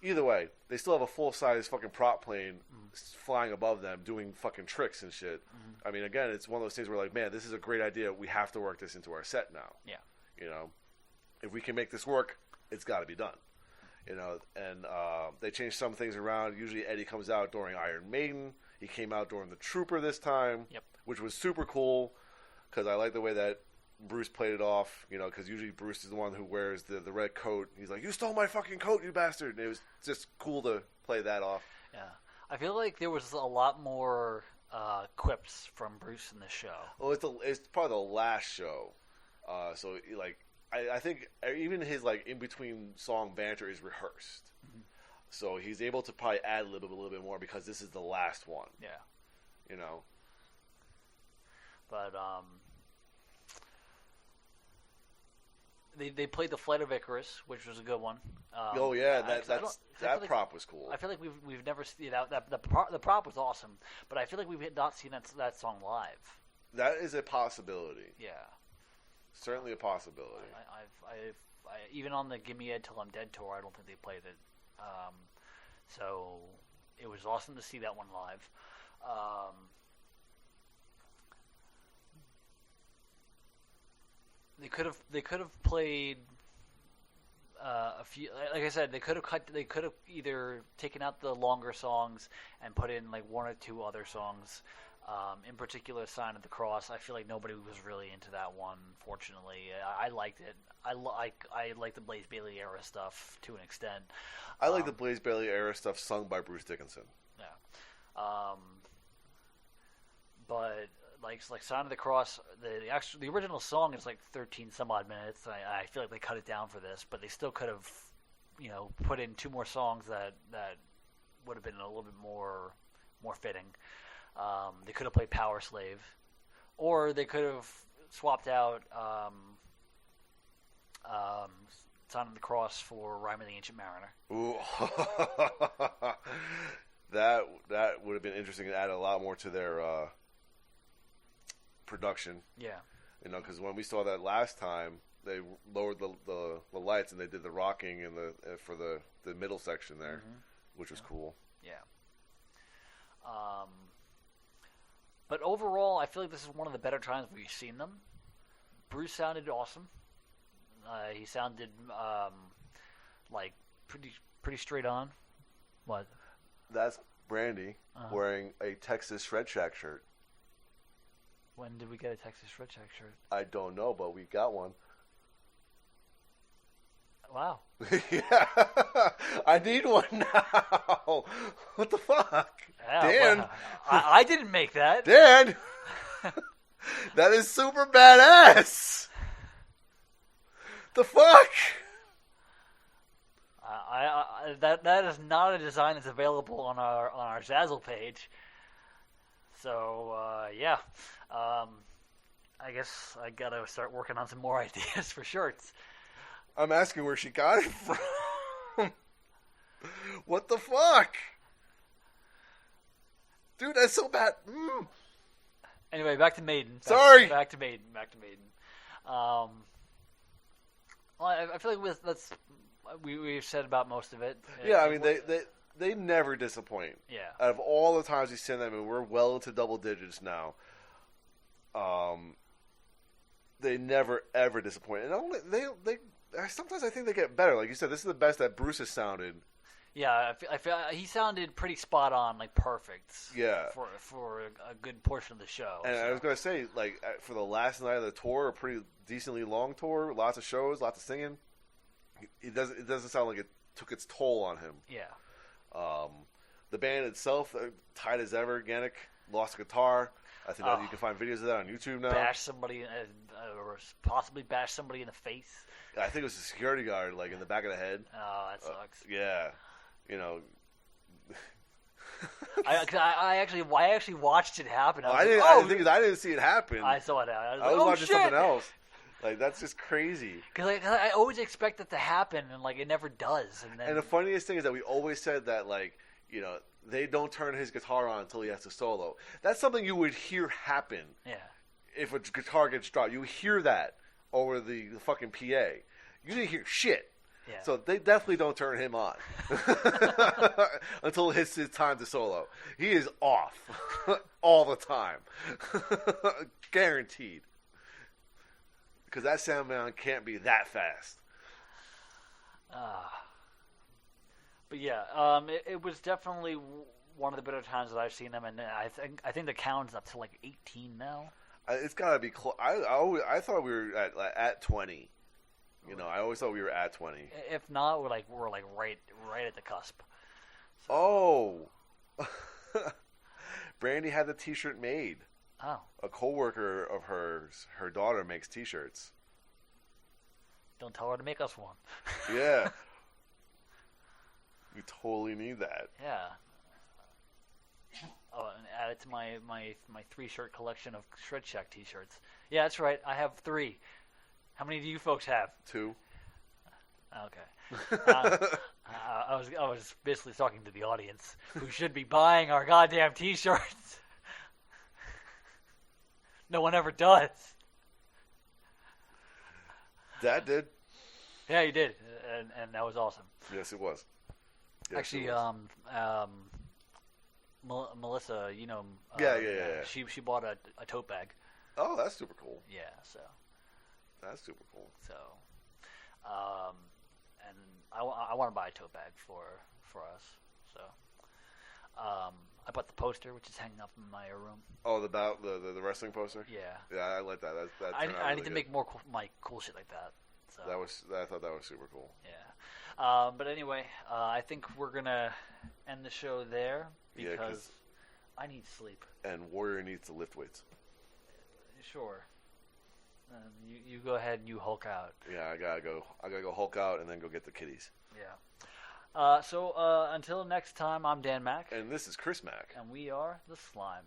Either way, they still have a full-size fucking prop plane flying above them, doing fucking tricks and shit. I mean, again, it's one of those things where, like, man, this is a great idea. We have to work this into our set now. Yeah. You know, if we can make this work, it's got to be done. You know, and they changed some things around. Usually Eddie comes out during Iron Maiden. He came out during the Trooper this time, which was super cool because I like the way that Bruce played it off, you know, because usually Bruce is the one who wears the red coat. He's like, "You stole my fucking coat, you bastard!" And it was just cool to play that off. Yeah, I feel like there was a lot more quips from Bruce in this show. Well, it's probably the last show, so like I think even his like in between song banter is rehearsed, so he's able to probably add a little bit more because this is the last one. Yeah, you know, but They played the Flight of Icarus, which was a good one. Oh yeah, that prop was cool. I feel like we've never seen that. The prop was awesome, but I feel like we've not seen that song live. That is a possibility. Yeah, certainly a possibility. I even on the Gimme Ed Till I'm Dead tour, I don't think they played it. So it was awesome to see that one live. They could have played a few. Like I said, they could have either taken out the longer songs and put in like one or two other songs. In particular, Sign of the Cross. I feel like nobody was really into that one. Fortunately, I liked it. I like the Blaze Bayley era stuff to an extent. I like the Blaze Bayley era stuff sung by Bruce Dickinson. Yeah. But like Sign of the Cross, the original song is like 13 some odd minutes. I feel like they cut it down for this, but they still could have, you know, put in two more songs that would have been a little bit more fitting. They could have played Power Slave, or they could have swapped out Sign of the Cross for Rime of the Ancient Mariner. Ooh. that would have been interesting and add a lot more to their production. Yeah. You know, because when we saw that last time, they lowered the lights and they did the rocking in for the middle section there, which was cool. Yeah. But overall, I feel like this is one of the better times we've seen them. Bruce sounded awesome. He sounded like pretty straight on. What? That's Brandy wearing a Texas Shred Shack shirt. When did we get a Texas Shred Shack shirt? I don't know, but we got one. Wow. Yeah. I need one now. What the fuck? Yeah, Dan. Well, I didn't make that. Dan. That is super badass. The fuck? That is not a design that's available on our Zazzle page. So yeah, I guess I gotta start working on some more ideas for shirts. I'm asking where she got it from. What the fuck? Dude, that's so bad. Anyway, back to Maiden. Back to Maiden. Well, I feel like we've said about most of it. Yeah, I mean, they never disappoint. Yeah. Out of all the times we've seen them, and we're well into double digits now, they never, ever disappoint. And only, they sometimes I think they get better. Like you said, this is the best that Bruce has sounded. Yeah, I feel he sounded pretty spot on, like perfect. Yeah. For a good portion of the show. And I was gonna say, like, for the last night of the tour, a pretty decently long tour, lots of shows, lots of singing. It doesn't sound like it took its toll on him. Yeah. The band itself, tight as ever. Gannick lost a guitar. I think that you can find videos of that on YouTube now. Bash somebody, or possibly bash somebody in the face. I think it was a security guard, like in the back of the head. Oh, that sucks. Yeah, you know, I actually watched it happen. I didn't see it happen. I saw it. I was watching shit! something else. Like, that's just crazy. Because I always expect it to happen, and like it never does. And the funniest thing is that we always said that, like, you know, they don't turn his guitar on until he has to solo. That's something you would hear happen. Yeah. If a guitar gets dropped, you hear that over the fucking PA. You didn't hear shit. Yeah. So they definitely don't turn him on until it's his time to solo. He is off all the time. Guaranteed. Because that sound man can't be that fast. But yeah, it was definitely one of the better times that I've seen them, and I think the count's up to like 18 now. It's gotta be close. I thought we were at 20. You know, I always thought we were at 20. If not, we're right at the cusp. So. Oh, Brandy had the T-shirt made. Oh, a coworker of hers, her daughter makes T-shirts. Don't tell her to make us one. Yeah, we totally need that. Yeah. Oh, and add it to my 3-shirt collection of Shred Shack T-shirts. Yeah, that's right. I have 3. How many do you folks have? 2. Okay. I was basically talking to the audience who should be buying our goddamn T-shirts. No one ever does. Dad did. Yeah, he did, and that was awesome. Yes, it was. Yes, actually, it was. Melissa, you know, yeah. She bought a tote bag. Oh, that's super cool. Yeah, so. That's super cool. So, and I want to buy a tote bag for us. So, I bought the poster, which is hanging up in my room. Oh, the wrestling poster. Yeah. Yeah, I like that. I need to make more cool shit like that. So I thought that was super cool. Yeah. But anyway, I think we're gonna end the show there because I need sleep. And Warrior needs to lift weights. Sure. You go ahead and you Hulk out. Yeah, I gotta go Hulk out and then go get the kitties. Yeah. So until next time, I'm Dan Mack. And this is Chris Mack. And we are The Slime.